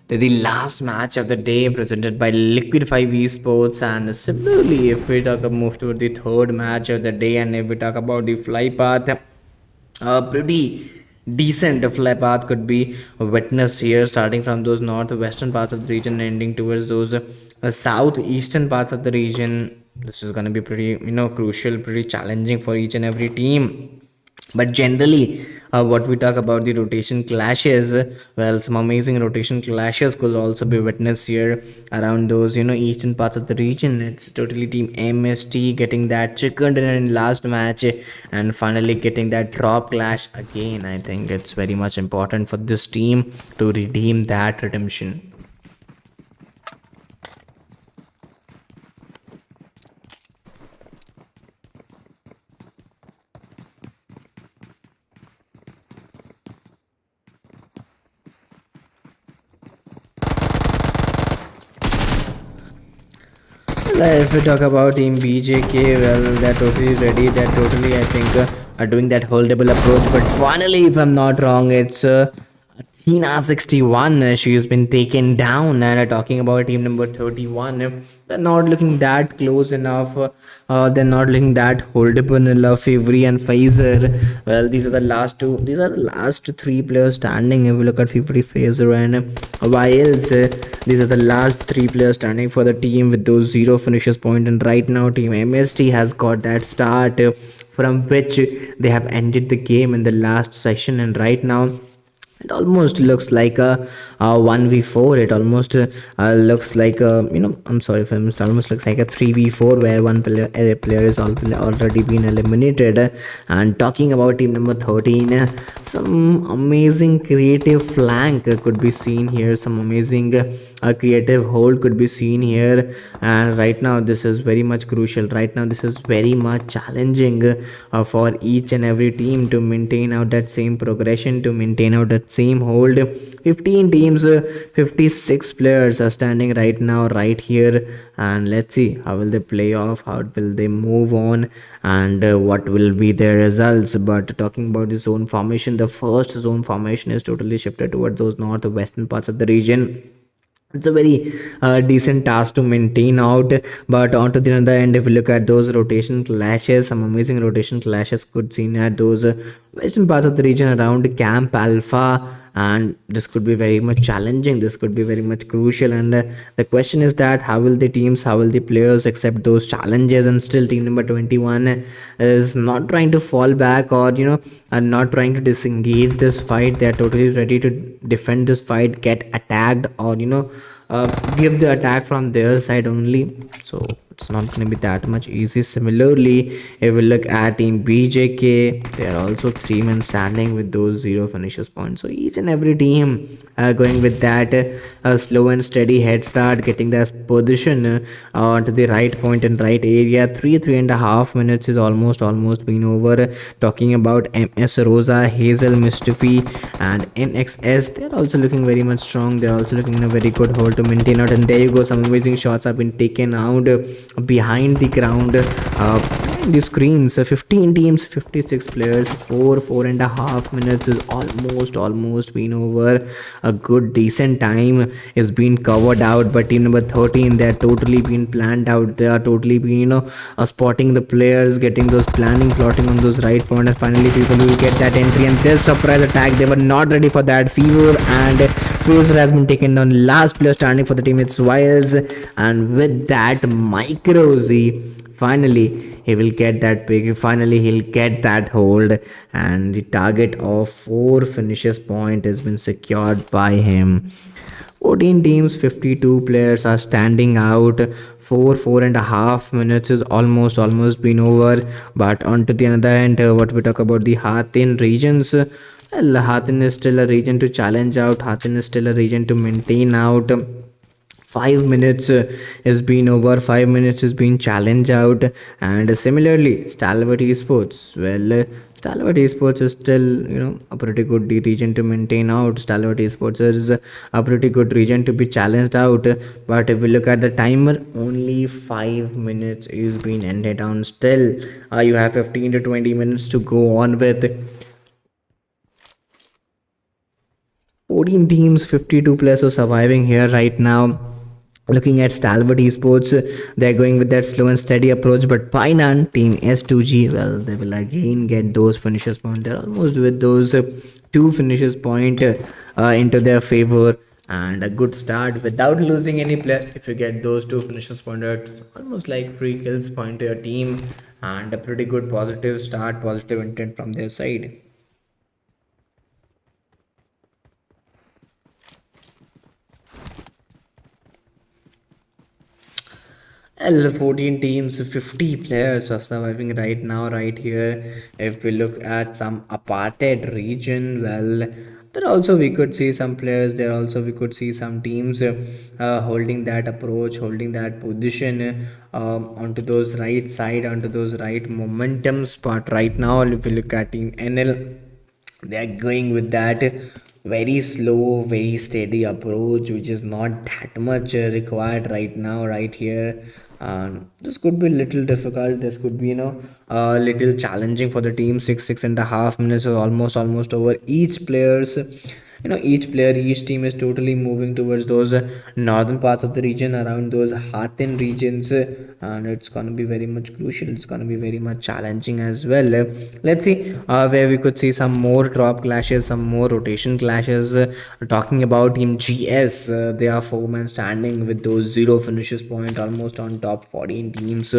to the last match of the day presented by Liquid 5 Esports. And similarly, if we talk move to the third match of the day, and if we talk about the fly path, a pretty decent fly path could be witnessed here, starting from those northwestern parts of the region, ending towards those southeastern parts of the region. This is going to be pretty, crucial, pretty challenging for each and every team. But generally, what we talk about the rotation clashes, well, some amazing rotation clashes could also be witnessed here around those, eastern parts of the region. It's totally team MST getting that chicken dinner in last match, and finally getting that drop clash again. I think it's very much important for this team to redeem that redemption. If we talk about team BJK, well, they're totally ready. They're totally, I think, are doing that holdable approach. But finally, if I'm not wrong, it's Athena 61. She has been taken down. And talking about team number 31, they're not looking that close enough. They're not looking that holdable enough. Fivri and Pfizer. Well, these are the last two. These are the last three players standing. If we look at Fivri, Pfizer, and Wiles, these are the last three players standing for the team with those zero finishes point. And right now, team MST has got that start from which they have ended the game in the last session. And right now, it almost looks like a 1v4. It almost looks like a, I'm sorry if it almost looks like a 3v4 where one player, a player is already been eliminated. And talking about team number 13, some amazing creative flank could be seen here. Some amazing creative hold could be seen here. And right now this is very much crucial. Right now this is very much challenging for each and every team to maintain out that same progression, to maintain out that same hold. 15 teams, 56 players are standing right now right here, and let's see how will they play off, how will they move on, and what will be their results. But talking about the zone formation, the first zone formation is totally shifted towards those northwestern parts of the region. It's a very decent task to maintain out. But on to the other end, if we look at those rotation clashes, some amazing rotation clashes could seen at those western parts of the region around Camp Alpha. And this could be very much challenging, this could be very much crucial. And the question is that how will the teams, how will the players accept those challenges? And still team number 21 is not trying to fall back, or are not trying to disengage this fight. They are totally ready to defend this fight, get attacked, or give the attack from their side only. So it's not going to be that much easy. Similarly, if we look at team BJK, they are also 3 men standing with those zero finishes points. So each and every team going with that slow and steady head start, getting the position to the right point and right area. 3.5 minutes is almost been over. Talking about MS Rosa, Hazel, Mystifi, and NXS, they're also looking very much strong. They're also looking in a very good hold to maintain out. And there you go, some amazing shots have been taken out behind the ground, behind the screens. 15 teams, 56 players, 4.5 minutes is almost been over. A good decent time is being covered out. But team number 13, they're totally been planned out. They are totally been spotting the players, getting those planning, plotting on those right point, and finally people will get that entry. And this surprise attack, they were not ready for that. Fever and Fuser has been taken down. Last player standing for the team, it's Wiles. And with that, Micro Z, finally he will get that pick. Finally he'll get that hold, and the target of 4 finishes point has been secured by him. 14 teams, 52 players are standing out. 4.5 minutes is almost been over. But on to the other end, what we talk about the Hathin regions, well, Hathin is still a region to challenge out. Hathin is still a region to maintain out. 5 minutes is been over. 5 minutes is being challenged out. And similarly, Stalwart Esports, well, Stalwart Esports is still a pretty good region to maintain out. Stalwart Esports is a pretty good region to be challenged out. But if we look at the timer, only 5 minutes is being ended down. Still you have 15 to 20 minutes to go on with. 14 teams, 52 players are surviving here right now. Looking at STALWART eSports, they're going with that slow and steady approach, but Painan team S2G, well, they will again get those finishes point. They're almost with those two finishes point into their favor, and a good start without losing any player. If you get those two finishes point, it's almost like 3 kills point to your team, and a pretty good positive start, positive intent from their side. Well, 14 teams, 50 players are surviving right now, right here. If we look at some apartheid region, well, there also we could see some players. There also we could see some teams holding that approach, holding that position onto those right side, onto those right momentum spot. Right now, if we look at Team NL, they are going with that very slow, very steady approach, which is not that much required right now, right here. This could be little difficult. This could be, a little challenging for the team. 6.5 minutes is almost over. Each team is totally moving towards those northern parts of the region, around those Hathin regions, and it's gonna be very much crucial. It's gonna be very much challenging as well. Let's see where we could see some more drop clashes, some more rotation clashes. Talking about Team GS, they are 4 men standing with those zero finishes point, almost on top 14 teams,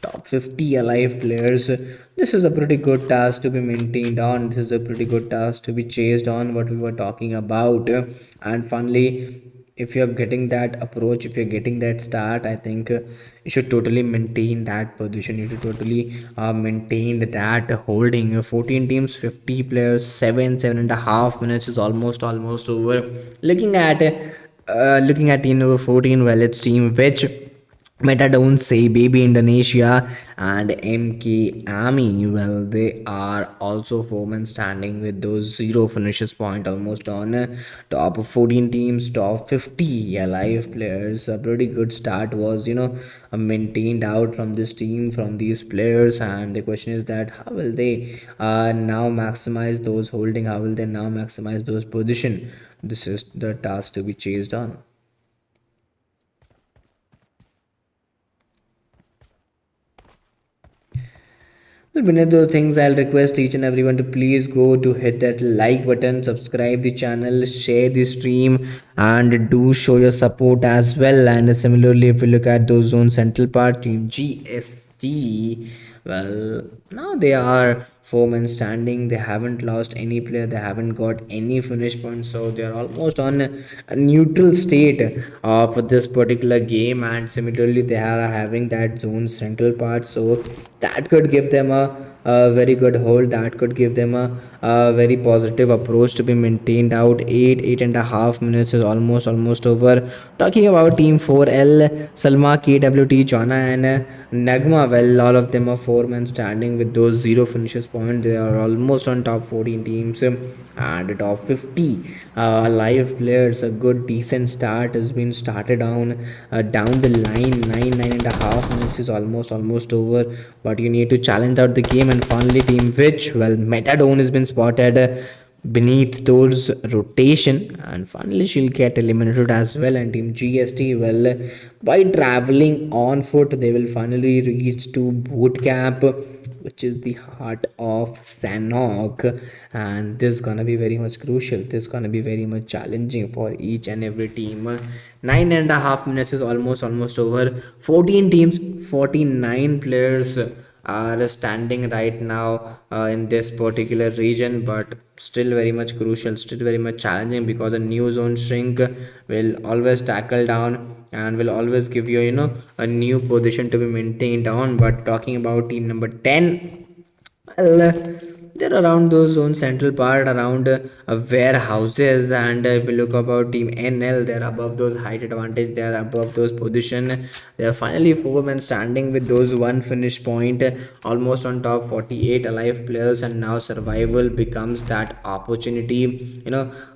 top 50 alive players. This is a pretty good task to be maintained on. This is a pretty good task to be chased on, what we were talking about. And finally, if you're getting that approach, if you're getting that start, I think you should totally maintain that position. You should totally maintain that holding. 14 teams, 50 players, 7.5 minutes is almost over. Looking at team number 14, well, it's Team which Metadone say Baby Indonesia and MK Army. Well, they are also 4 men standing with those zero finishes point, almost on top of 14 teams, top 50 alive players. A pretty good start was, maintained out from this team, from these players. And the question is that how will they now maximize those holding? How will they now maximize those position? This is the task to be chased on. Well, beneath those things, I'll request each and everyone to please go to hit that like button, subscribe the channel, share the stream, and do show your support as well. And similarly, if you look at those zone central part, Team GST, well, now they are 4 men standing. They haven't lost any player. They haven't got any finish points. So they are almost on a neutral state for this particular game. And similarly, they are having that zone central part. So that could give them a very good hold. That could give them a very positive approach to be maintained out. 8.5 minutes is almost over. Talking about Team 4L, Salma, KWT, Jana, and Nagma, well, all of them are 4 men standing with those zero finishes point. They are almost on top 14 teams and top 50 live players. A good decent start has been started down the line. 9.5 minutes is almost over, but you need to challenge out the game. And finally, Team which, well, Metadone has been spotted beneath those rotation, and finally she'll get eliminated as well. And Team GST, well, by traveling on foot, they will finally reach to boot camp, which is the heart of Sanhok. And this is gonna be very much crucial. This is gonna be very much challenging for each and every team. 9.5 minutes is almost over. 14 teams, 49 players are standing right now in this particular region, but still very much crucial, still very much challenging, because a new zone shrink will always tackle down and will always give you, a new position to be maintained on. But talking about team number 10, well, they're around those zone central part, around warehouses. And if you look about Team NL, they're above those height advantage, they are above those position. They are finally 4 men standing with those one finish point, almost on top 48 alive players. And now survival becomes that opportunity.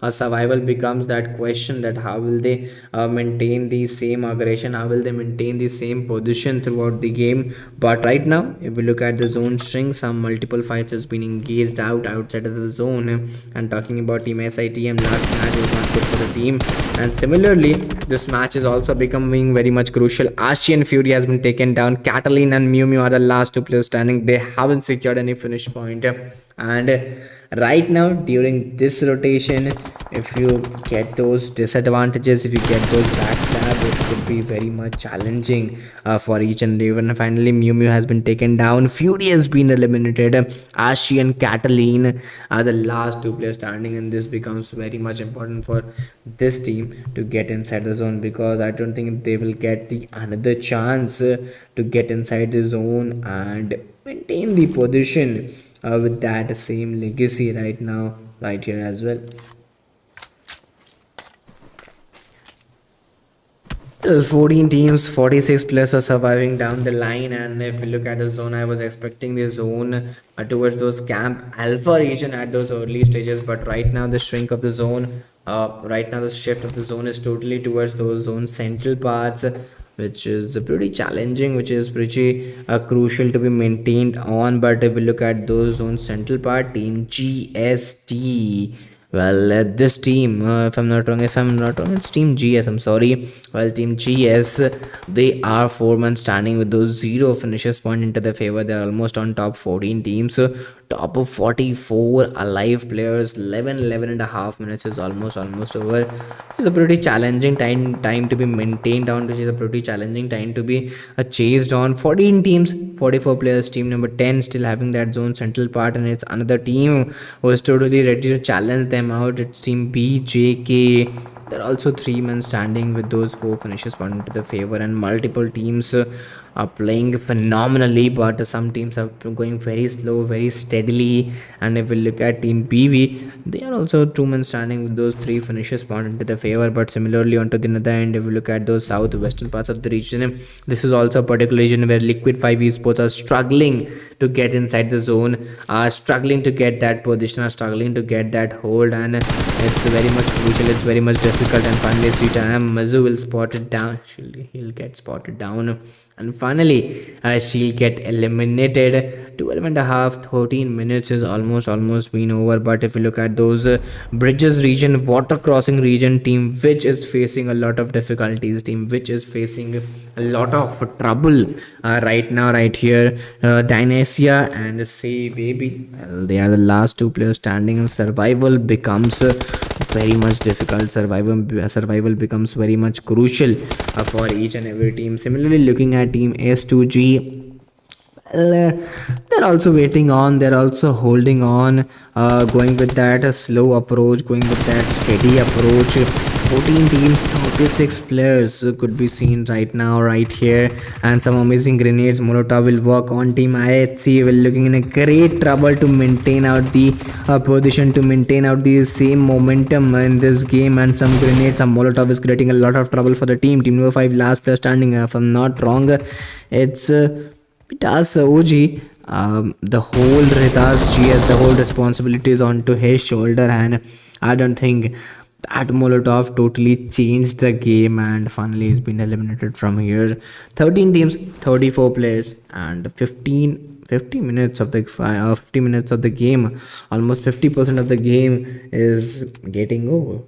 A survival becomes that question, that how will they maintain the same aggression, how will they maintain the same position throughout the game. But right now, if we look at the zone string, some multiple fights has been engaged caged out outside of the zone. And talking about team SITM, last match was not good for the team, and similarly this match is also becoming very much crucial. Ashian Fury has been taken down. Cataline and Mew Mew are the last two players standing. They haven't secured any finish point, and right now during this rotation, if you get those disadvantages, if you get those backstab, it could be very much challenging for each and every. And finally Mew Mew has been taken down. Fury has been eliminated. Ashi and Cataline are the last two players standing, and this becomes very much important for this team to get inside the zone, because I don't think they will get the another chance to get inside the zone and maintain the position with that same legacy right now, right here as well. 14 teams, 46 players are surviving down the line. And if you look at the zone, I was expecting the zone towards those camp alpha region at those early stages, but right now the shrink of the zone, right now the shift of the zone is totally towards those zone central parts, which is pretty challenging, which is pretty crucial to be maintained on. But if we look at those zone central part, team GST, well, this team, if I'm not wrong, it's team GS, I'm sorry. Well, team GS, they are 4 months standing with those 0 finishes point into their favor. They're almost on top 14 teams, top of 44 alive players. 11 and a half minutes is almost over. It's a pretty challenging time to be maintained on, which is a pretty challenging time to be chased on. 14 teams, 44 players. Team number 10 still having that zone central part, and it's another team who is totally ready to challenge them out. It's team BJK. They're also 3 men standing with those 4 finishes pointing to the favor, and multiple teams are playing phenomenally, but some teams are going very slow, very steadily. And if we look at team BV, they are also 2 men standing with those 3 finishes pointing to the favor. But similarly onto the other end, if we look at those southwestern parts of the region, this is also a particular region where Liquid 5 esports are struggling to get inside the zone, are struggling to get that position, are struggling to get that hold, and it's very much crucial, it's very much difficult. And finally Mazu will spot it down. He'll get spotted down, and finally she'll get eliminated. 12 and a half, 13 minutes is almost been over. But if you look at those bridges region, water crossing region, team which is facing a lot of difficulties, team which is facing a lot of trouble right now, right here, Dynasia and Say Baby, well, they are the last 2 players standing, and survival becomes very much difficult. Survival becomes very much crucial for each and every team. Similarly, looking at team S2G, well, they're also waiting on, they're also holding on, going with that slow approach, going with that steady approach. 14 teams, 36 players could be seen right now, right here, and some amazing grenades. Molotov will work on team IHC. Will looking in a great trouble to maintain out the position, to maintain out the same momentum in this game. And some grenades, some Molotov is creating a lot of trouble for the team. Team number 5, last player standing. If I'm not wrong, it's Ritas OG. The whole Ritas GS, the whole responsibility is onto his shoulder, and I don't think that Molotov totally changed the game. And finally he's been eliminated from here. 13 teams, 34 players, and 50 minutes of the 50 minutes of the game, almost 50% of the game is getting over.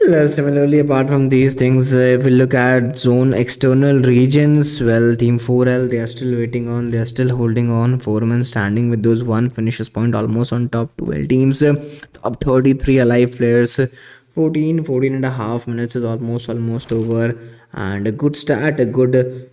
Well, similarly, apart from these things, if we look at zone external regions, well, team 4L, they are still waiting on, they are still holding on. 4 men standing with those 1 finishes point, almost on top 12 teams, top 33 alive players. 14 and a half minutes is almost over, and a good start, a good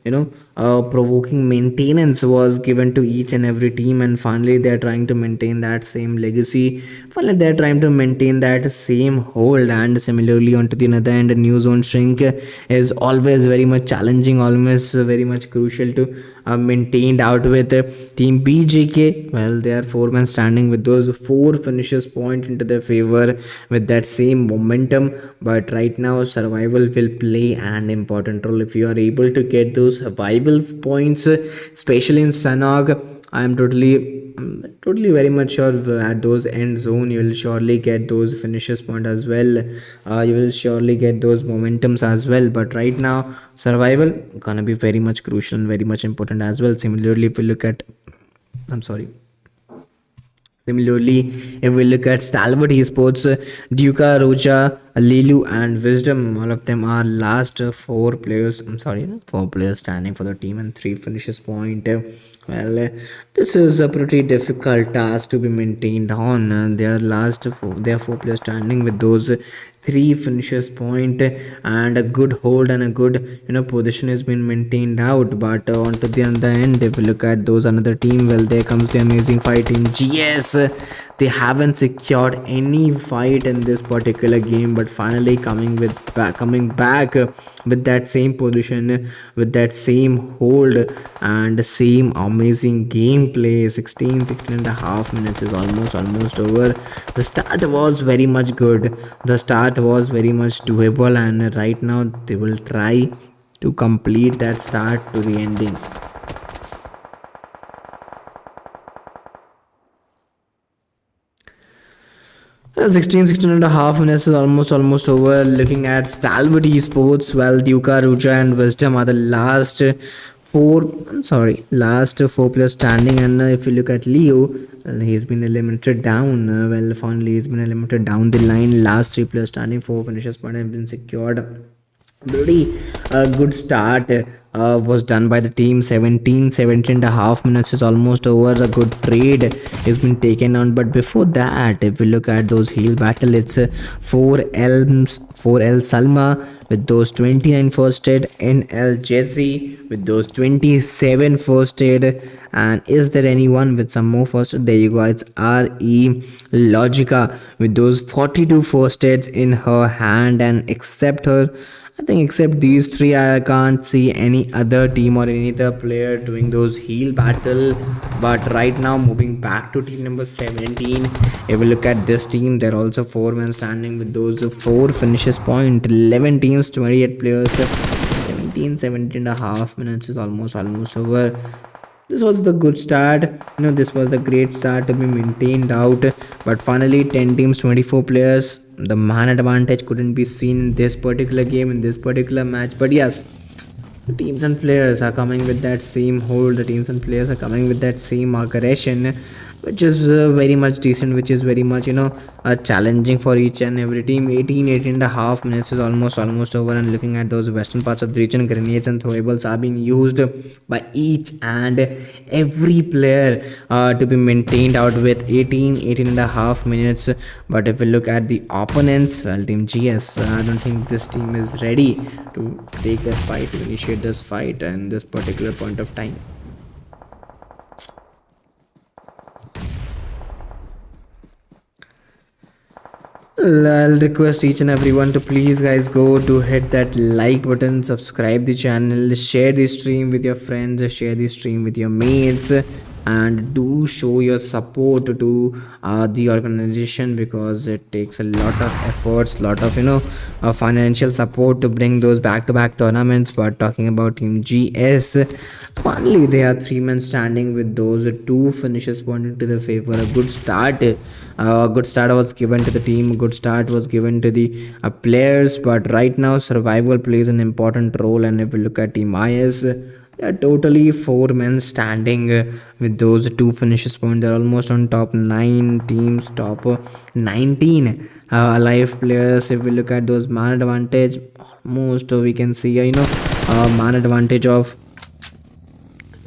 provoking maintenance was given to each and every team. And finally they're trying to maintain that same legacy, finally they're trying to maintain that same hold. And similarly onto the other end, a new zone shrink is always very much challenging, always very much crucial to maintained out with. Team BJK, well, they are 4 men standing with those 4 finishes point into their favor with that same momentum. But right now survival will play an important role. If you are able to get those survival points, especially in Sanhok, I am totally totally very much sure at those end zone you will surely get those finishes point as well. You will surely get those momentums as well. But right now, survival gonna be very much crucial and very much important as well. Similarly, if we look at, I'm sorry. Similarly, if we look at Stalwart eSports, Duka, Roja, Lilu, and Wisdom, all of them are last four players. I'm sorry, 4 players standing for the team and 3 finishes point. Well, this is a pretty difficult task to be maintained on. They are 4 players standing with those 3 finishes point, and a good hold and a good position has been maintained out. But on to the other end, if we look at those another team, well, there comes the amazing fight in GS. They haven't secured any fight in this particular game, but finally coming back with that same position, with that same hold and same amazing gameplay. 16 and a half minutes is almost over. The start was very much good, the start was very much doable, and right now they will try to complete that start to the ending. 16 and a half minutes is almost over. Looking at Stalwart eSports, well, Duka, Ruja, and Wisdom are the last four players standing. And if you look at Leo, well, he's been eliminated down. Well, finally he's been eliminated down the line. Last 3 players standing, 4 finishes point have been secured. Pretty good start was done by the team. 17 and a half minutes is almost over. A good trade has been taken on, but before that, if we look at those heal battle, it's 4L Salma with those 29 first aid, NL Jesse with those 27 first aid, and is there anyone with some more first aid? There you go, it's RE Logica with those 42 first aids in her hand. And except these 3, I can't see any other team or any other player doing those heal battle. But right now, moving back to team number 17, if we look at this team, they're also 4 men standing with those 4 finishes point. 11 teams, 28 players, 17 and a half minutes is almost over. This was the good start, this was the great start to be maintained out. But finally, 10 teams, 24 players, the man advantage couldn't be seen in this particular game, in this particular match. But yes, the teams and players are coming with that same hold, the teams and players are coming with that same aggression, which is very much decent, which is very much challenging for each and every team. 18 and a half minutes is almost over. And looking at those western parts of the region, grenades and throwables are being used by each and every player to be maintained out with 18 and a half minutes. But if we look at the opponents, well, team GS, I don't think this team is ready to take that fight, to initiate this fight in this particular point of time. I'll request each and everyone to please guys go to hit that like button, subscribe the channel, share the stream with your friends, share the stream with your mates, and do show your support to the organization, because it takes a lot of efforts, lot of financial support to bring those back-to-back tournaments. But talking about team GS, finally they are 3 men standing with those 2 finishes pointing to the favor. A good start was given to the team, a good start was given to the players. But right now, survival plays an important role. And if we look at team IS, there are totally 4 men standing with those 2 finishes point. They're almost on top 9 teams, top 19 alive players. If we look at those man advantage, almost we can see man advantage of,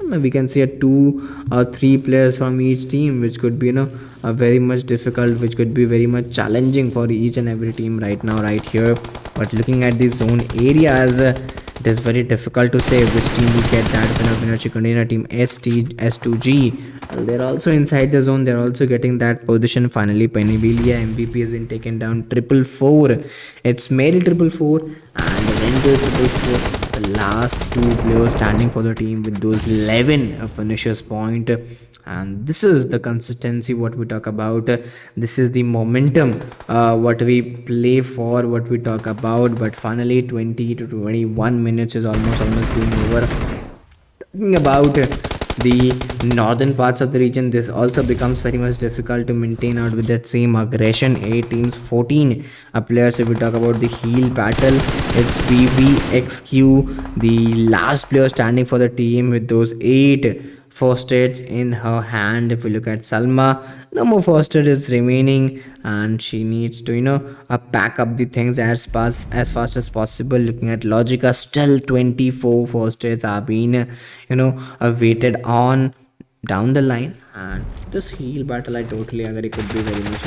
we can see 2 or 3 players from each team, which could be very much difficult, which could be very much challenging for each and every team right now, right here. But looking at the zone areas, it is very difficult to say which team will get that winner chicken dinner. Team S2G, they're also inside the zone, they're also getting that position. Finally, Pennybelia MVP has been taken down. 444, it's Mary 444 and Erangel 444, the last 2 players standing for the team with those 11 finishers point. And this is the consistency what we talk about, this is the momentum what we play for, what we talk about. But finally, 20 to 21 minutes is almost being over. Talking about the northern parts of the region, this also becomes very much difficult to maintain out with that same aggression. 8 teams, 14 players. If we talk about the heel battle, it's BVXQ, the last player standing for the team with those 8 first aids in her hand. If we look at Salma, no more first aid is remaining, and she needs to pack up the things as fast as possible. Looking at Logica, still 24 first aids are being waited on down the line. And this heal battle, I totally agree, could be very much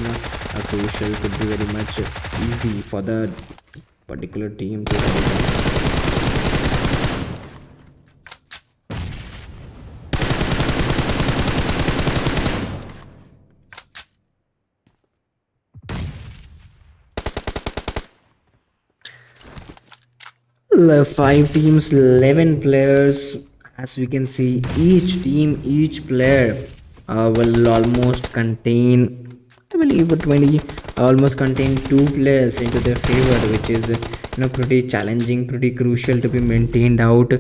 crucial, could be very much easy for the particular team to 5 teams, 11 players. As we can see, each team, each player will almost contain, I believe, 20, almost contain 2 players into their favor, which is pretty challenging, pretty crucial to be maintained out.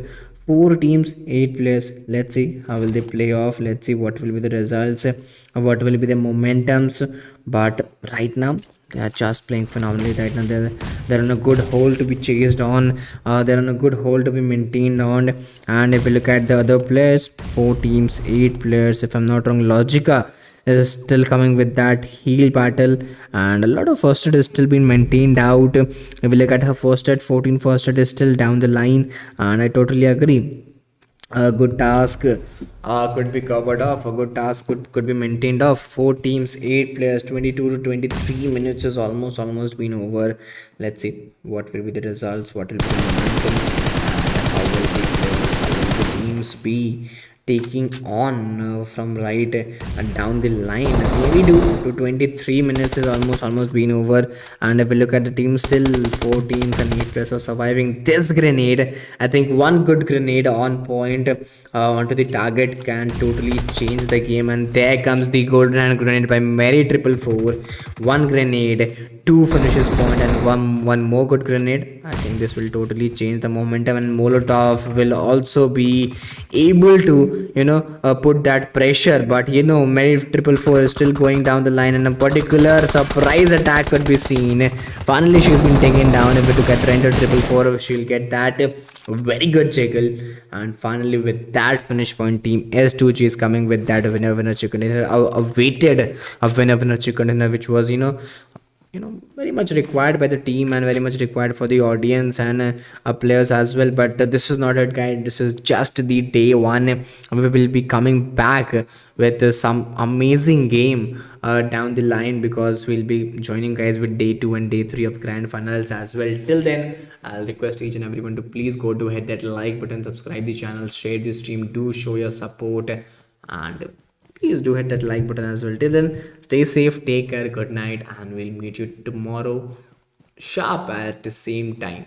4 teams, 8 players. Let's see how will they play off. Let's see what will be the results, what will be the momentums. But right now they are just playing phenomenally. Right now they're on a good hole to be chased on. They're on a good hole to be maintained on. And if we look at the other players, 4 teams, 8 players, if I'm not wrong, Logica is still coming with that heal battle, and a lot of first aid is still being maintained out. If we look at her first aid, 14 first aid is still down the line, and I totally agree. A good task could be covered off. A good task could be maintained off. 4 teams, 8 players, 22 to 23 minutes is almost been over. Let's see what will be the results, what will be the momentum, and how will the players, how will the teams be taking on from right down the line. Maybe to 23 minutes is almost been over. And if we look at the team, still 4 teams and 8 players are surviving. This grenade, I think one good grenade on point onto the target can totally change the game. And there comes the golden hand grenade by Mary 444. One grenade, 2 finishes point, and one more good grenade. I think this will totally change the momentum, and Molotov will also be able to put that pressure. But Mary 444 is still going down the line, and a particular surprise attack could be seen. Finally she's been taken down. If we look at Render 444, she'll get that very good jiggle. And finally, with that finish point, team S2G is coming with that winner chicken dinner, a weighted winner chicken dinner, which was very much required by the team and very much required for the audience and players as well. But this is not it, guys. This is just the day one. We will be coming back with some amazing game down the line, because we'll be joining guys with day 2 and day 3 of grand finals as well. Till then, I'll request each and everyone to please go to hit that like button, subscribe the channel, share the stream, do show your support, and please do hit that like button as well. Till then, stay safe, take care, good night, and we'll meet you tomorrow sharp at the same time.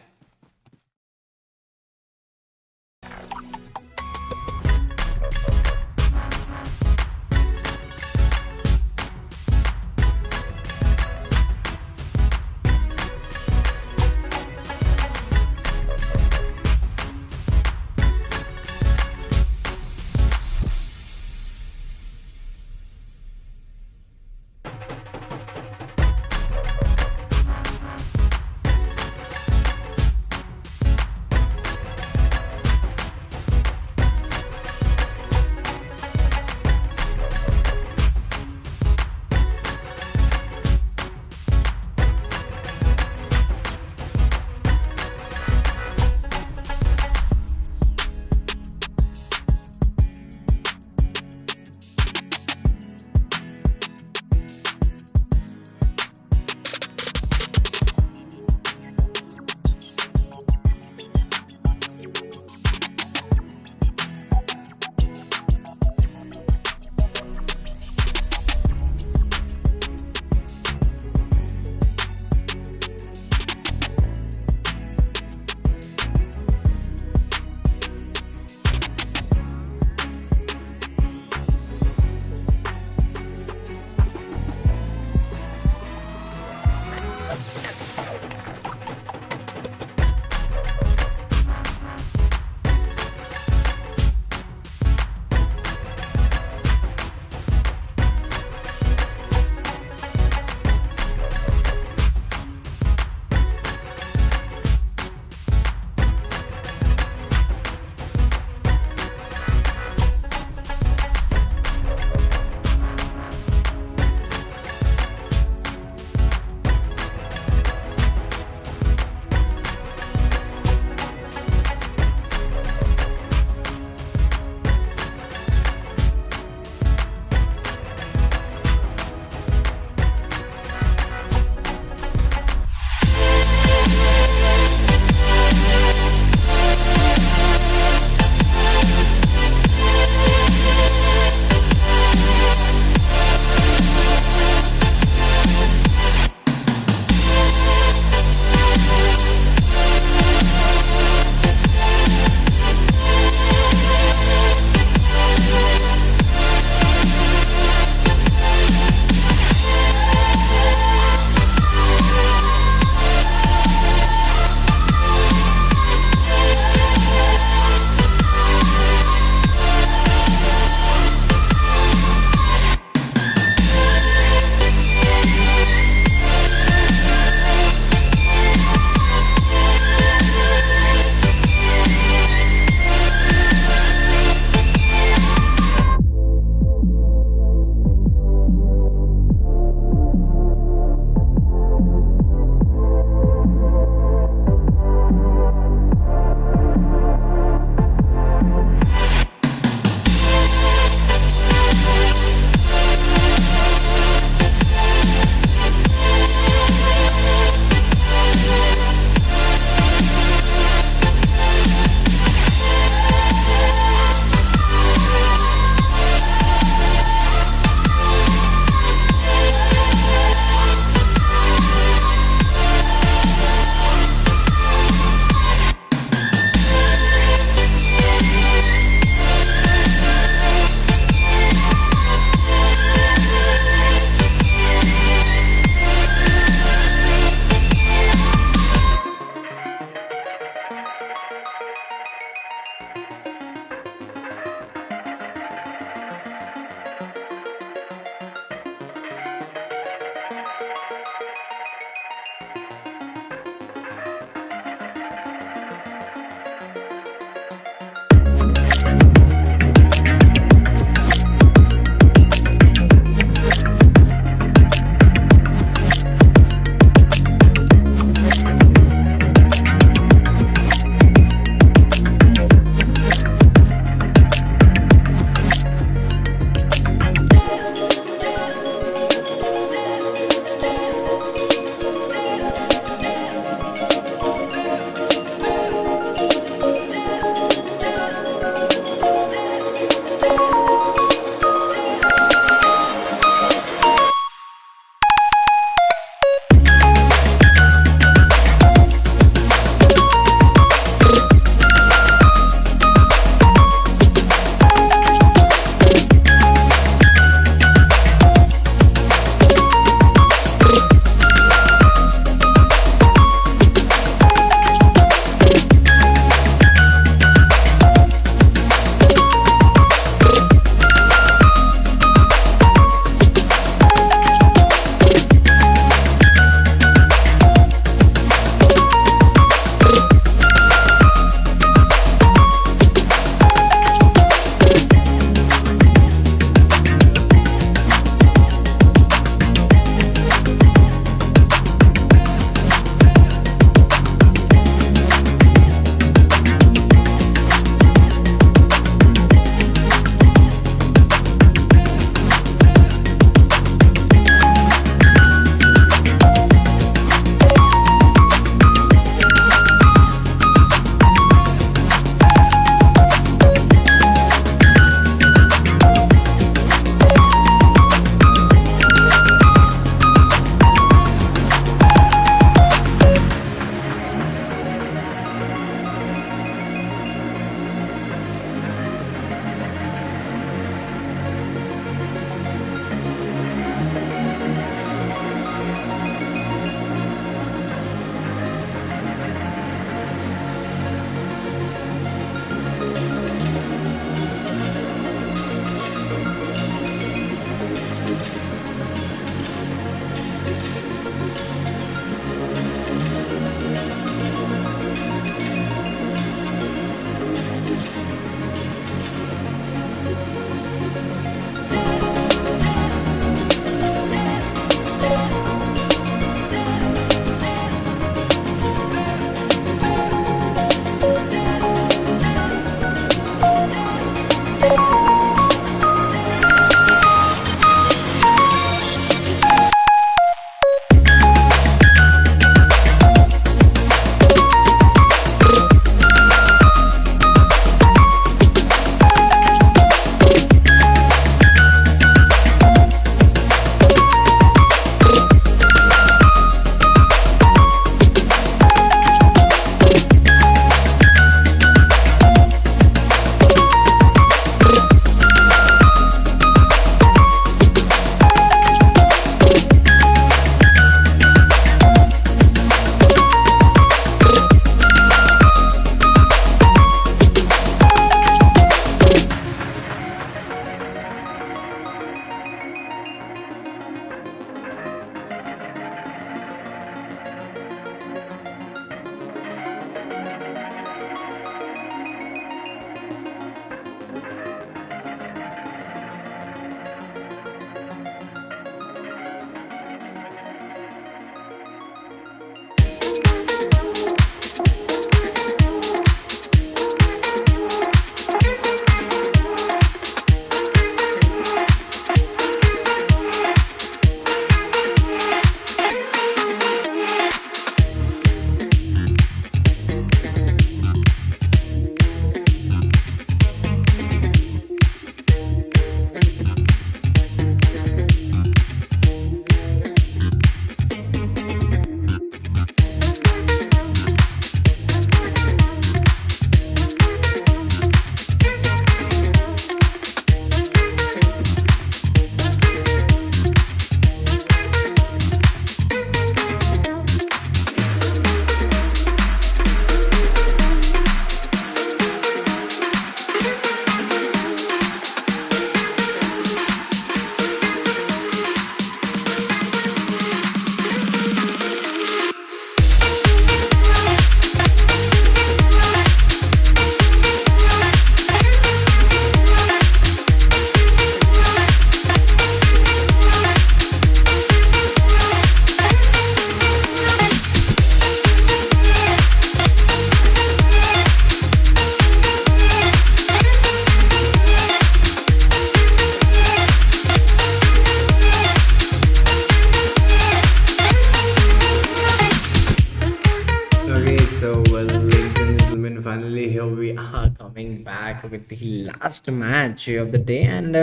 back with the last match of the day, and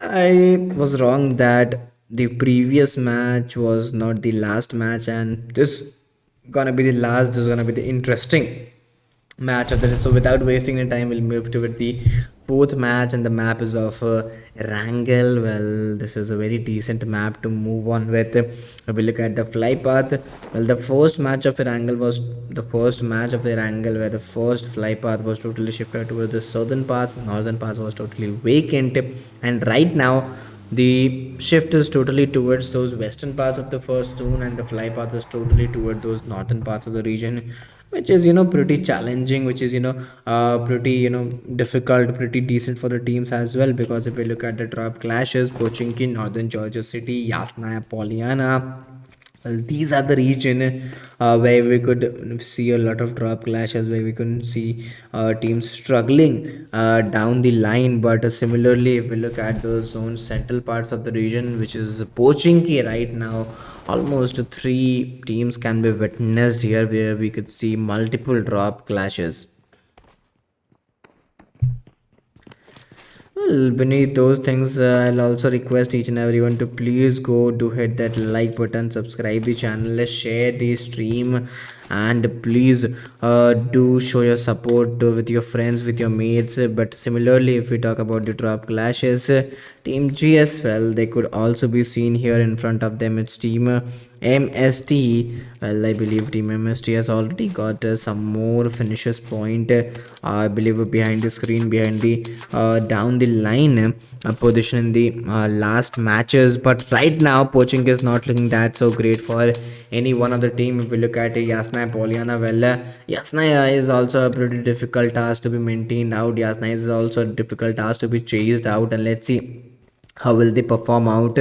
I was wrong that the previous match was not the last match, and this gonna be the last. This is gonna be the interesting match of the day. So without wasting any time, we'll move to the fourth match, and the map is of Erangel. Well, this is a very decent map to move on with. We look at the fly path. Well, the first match of Erangel was the first match of Erangel where the first fly path was totally shifted towards the southern parts. Northern parts was totally vacant, and right now the shift is totally towards those western parts of the first zone, and the fly path is totally toward those northern parts of the region, which is pretty challenging, which is pretty difficult, pretty decent for the teams as well. Because if we look at the drop clashes, Pochinki, Northern Georgia City, Yasnaya, Pollyanna, well, these are the region where we could see a lot of drop clashes, where we could see teams struggling down the line. But similarly, if we look at those zones, central parts of the region, which is Pochinki right now, almost three teams can be witnessed here, where we could see multiple drop clashes. Well, beneath those things, I'll also request each and everyone to please go do hit that like button, subscribe the channel, share the stream, and please do show your support with your friends, with your mates. But similarly, if we talk about the drop clashes, team GS, well, they could also be seen here in front of them. It's team MST. Well, I believe team MST has already got some more finishes point. I believe behind the screen, behind the down the line position in the last matches. But right now, poaching is not looking that so great for any one of the team. If we look at Yasnaya, Pollyanna, well, Yasnaya is also a pretty difficult task to be maintained out. Yasnaya is also a difficult task to be chased out, and let's see how will they perform out,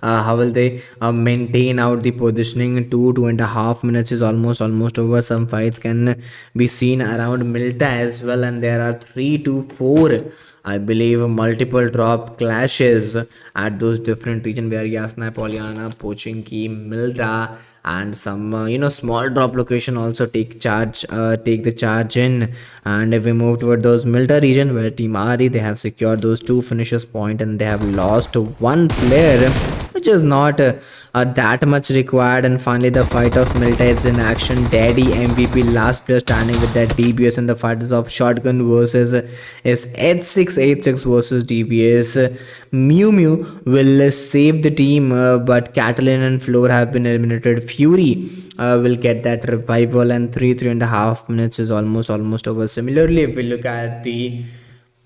how will they maintain out the positioning. 2.5 minutes is almost over. Some fights can be seen around Milta as well, and there are 3 to 4, I believe, multiple drop clashes at those different regions, where Yasna, Pollyanna, Pochinki, Milta, and some small drop location also take the charge in. And if we move toward those Milta region, where Team Ari, they have secured those 2 finishes point, and they have lost 1 player, which is not that much required. And finally, the fight of Milta is in action. Daddy MVP, last player standing with that DBS, and the fight is of shotgun versus is H6 versus DBS. Mew Mew will save the team, but Catalan and Floor have been eliminated. Fury will get that revival, and 3.5 minutes is almost over. Similarly, if we look at the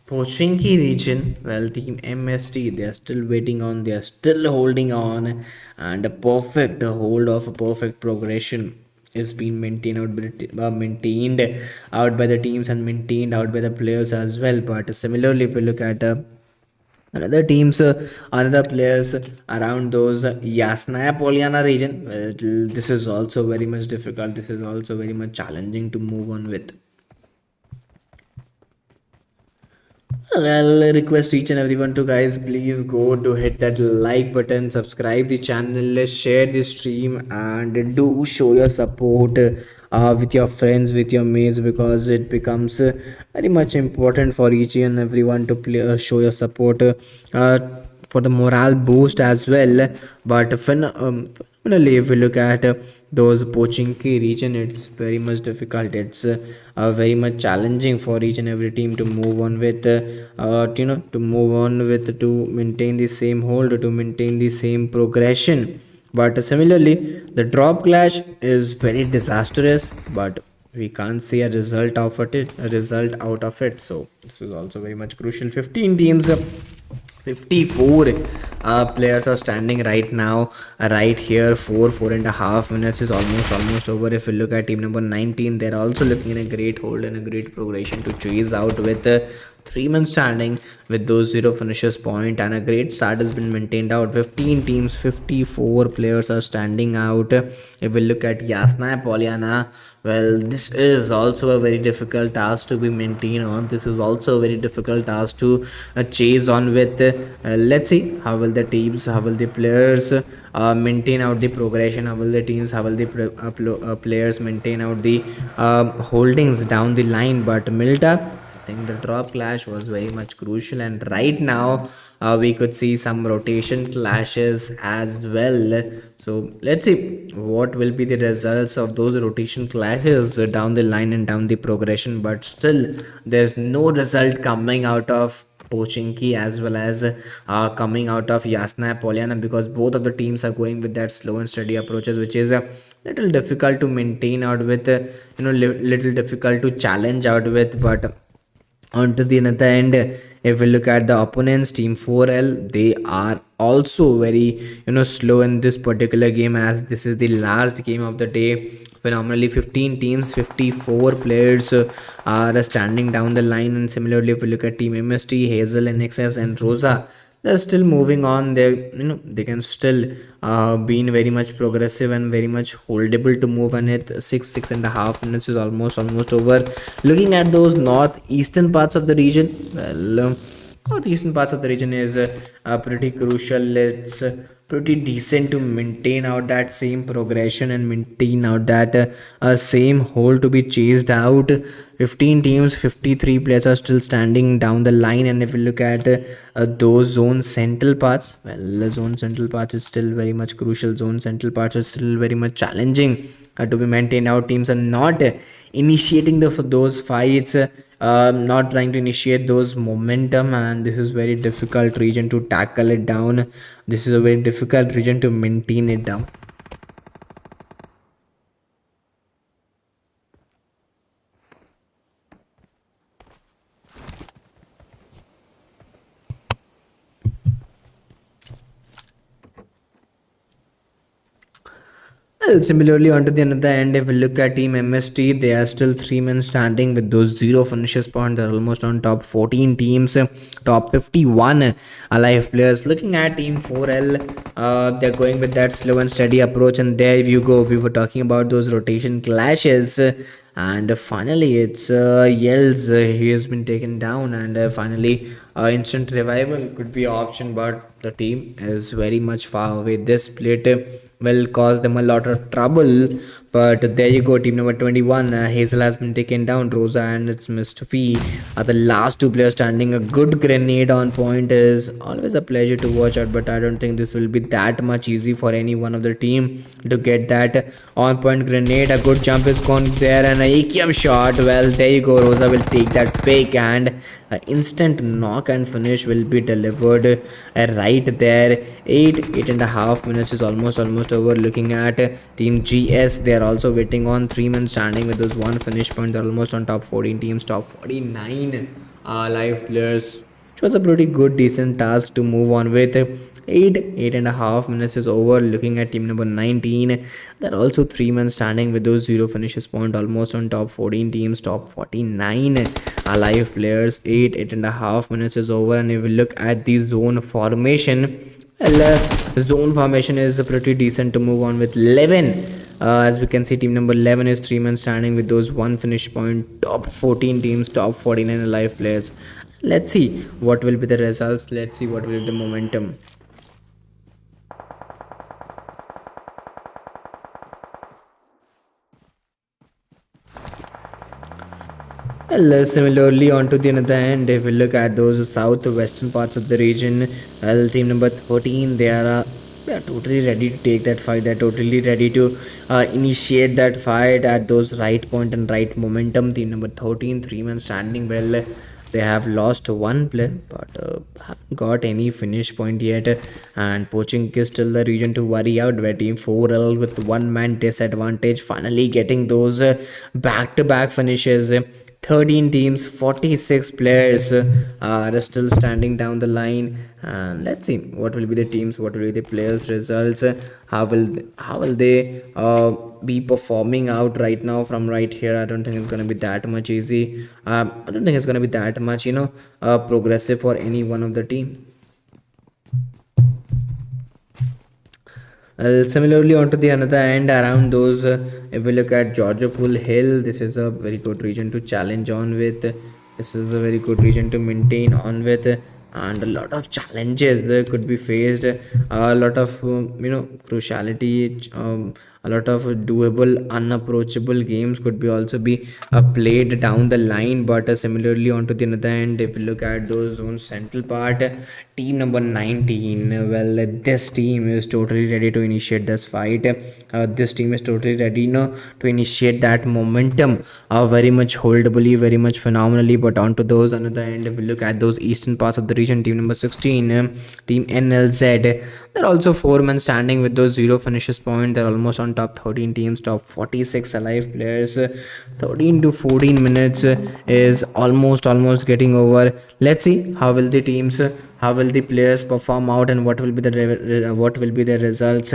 Pochinki region, well, team MST, they are still waiting on, they are still holding on, and a perfect hold of a perfect progression is being maintained out by the teams, and maintained out by the players as well. But similarly, if we look at another teams, another players around those Yasnaya, Pollyanna region, well, this is also very much difficult, this is also very much challenging to move on with. I'll request each and everyone to, guys, please go to hit that like button, subscribe the channel, share the stream, and do show your support with your friends, with your mates, because it becomes very much important for each and everyone to show your support for the morale boost as well. But finally, if we look at those Pochinki region, it's very much difficult, it's very much challenging for each and every team to move on with, to maintain the same hold, to maintain the same progression. But similarly, the drop clash is very disastrous, but we can't see a result out of it. So this is also very much crucial. 15 teams, 54 players are standing right now, right here. 4.5 minutes is almost over. If we look at team number 19, they're also looking in a great hold and a great progression to chase out with 3 men standing with those 0 finishes point, and a great start has been maintained out. 15 teams, 54 players are standing out. If we look at Yasna, Pollyanna, well, this is also a very difficult task to be maintained on. This is also a very difficult task to chase on with. Let's see how will the teams, how will the players maintain out the progression, how will the teams, how will the players maintain out the holdings down the line. But Milta, think the drop clash was very much crucial, and right now we could see some rotation clashes as well. So let's see what will be the results of those rotation clashes down the line and down the progression. But still, there's no result coming out of Pochinki as well as coming out of Yasna Poliana, because both of the teams are going with that slow and steady approaches, which is a little difficult to maintain out with, little difficult to challenge out with. But on to the another end, if we look at the opponents, team 4L, they are also very slow in this particular game, as this is the last game of the day. Phenomenally, 15 teams, 54 players are standing down the line. And similarly, if we look at team MST, Hazel, NXS and Rosa, they're still moving on. They can still being very much progressive and very much holdable to move, and it 6.5 minutes is almost over. Looking at those northeastern parts of the region, well, northeastern parts of the region is pretty crucial. It's pretty decent to maintain out that same progression and maintain out that same hole to be chased out. 15 teams, 53 players are still standing down the line. And if you look at those zone central parts, well, the zone central parts is still very much crucial. Zone central parts is still very much challenging to be maintained. Our teams are not initiating those fights, not trying to initiate those momentum, and this is very difficult region to tackle it down. This is a very difficult region to maintain it down. Well, similarly, onto the another end, if we look at team MST, they are still 3 men standing with those 0 finishes point. They're almost on top 14 teams, top 51 alive players. Looking at team 4L, they're going with that slow and steady approach, and there you go. We were talking about those rotation clashes. And finally, it's Yells. He has been taken down, and finally, instant revival could be an option, but the team is very much far away. This split will cause them a lot of trouble. But there you go, team number 21. Hazel has been taken down. Rosa and its Mr. Fee are the last two players standing. A good grenade on point is always a pleasure to watch out, but I don't think this will be that much easy for any one of the team to get that on point grenade. A good jump is gone there, and a AKM shot. Well, there you go. Rosa will take that pick, and instant knock and finish will be delivered right there. 8.5 minutes is almost over. Looking at team GS, they are also waiting on 3 men standing with those 1 finish point. They're almost on top 14 teams, top 49 live players, which was a pretty good decent task to move on with. 8.5 minutes is over. Looking at team number 19, they're also 3 men standing with those 0 finishes point, almost on top 14 teams, top 49 alive players. 8.5 minutes is over. And if we look at the zone formation, well, zone formation is pretty decent to move on with 11. As we can see, team number 11 is 3 men standing with those 1 finish point, top 14 teams, top 49 alive players. Let's see what will be the results. Let's see what will be the momentum. Well, similarly, onto the another end, if we look at those southwestern parts of the region, well, team number 13, they are totally ready to take that fight. They're totally ready to initiate that fight at those right point and right momentum. Team number 13, 3 men standing. Well, they have lost 1 player, but haven't got any finish point yet. And Poaching is still the region to worry out, where team 4L with 1 man disadvantage finally getting those back-to-back finishes. 13 teams, 46 players are still standing down the line. And let's see what will be the teams, what will be the players results, how will they be performing out right now from right here. I don't think it's going to be that much easy. I don't think it's going to be that much progressive for any one of the team. Similarly, onto the another end, around those, if we look at Georgia Pool Hill, this is a very good region to challenge on with. This is a very good region to maintain on with, and a lot of challenges there could be faced. A lot of cruciality a lot of doable, unapproachable games could be also be played down the line. But similarly, onto the other end, if you look at those zone central part, team number 19, well, this team is totally ready to initiate this fight. This team is totally ready, to initiate that momentum, very much holdably, very much phenomenally. But onto those another end, if we look at those eastern parts of the region, team number 16, team NLZ, they're also four men standing with those zero finishes point. They're almost on top 13 teams, top 46 alive players. 13 to 14 minutes is almost getting over. Let's see how will the teams, how will the players perform out, and what will be the what will be the results.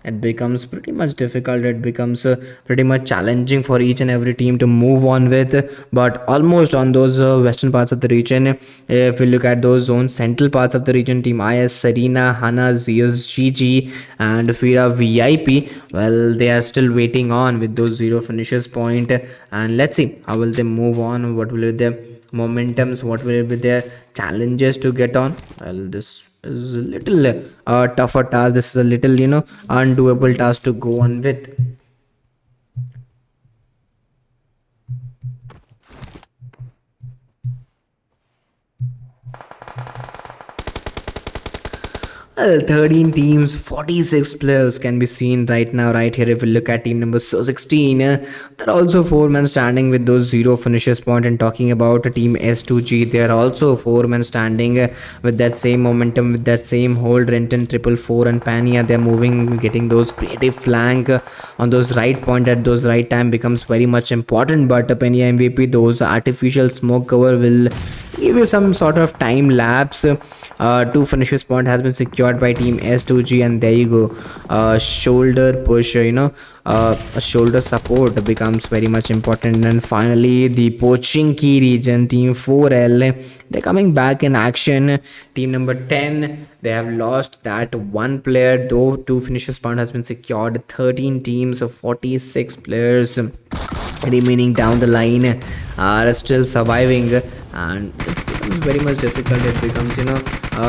It becomes pretty much difficult, it becomes pretty much challenging for each and every team to move on with. But almost on those western parts of the region, if we look at those zones central parts of the region, team IS, Serena, Hana, Zeus, GG and Fira VIP, well, they are still waiting on with those zero finishes point. And let's see how will they move on, what will be their momentums, what will be their challenges to get on. Well, this is a little tougher task, this is a little undoable task to go on with. Well, 13 teams, 46 players can be seen right now, right here. If we look at team number 16, there are also four men standing with those zero finishes point. And talking about team S2G, there are also four men standing with that same momentum, with that same hold. Renton, triple four, and Pania, they're moving, getting those creative flank on those right point at those right time becomes very much important. But Pania MVP, those artificial smoke cover will give you some sort of time lapse. Two finishes point has been secured by team S2G, and there you go. Shoulder push, a shoulder support becomes very much important. And finally, the Pochinki region, team 4L, they're coming back in action. Team number 10, they have lost that one player, though two finishes point has been secured. 13 teams of 46 players remaining down the line are still surviving, and it becomes very much difficult. It becomes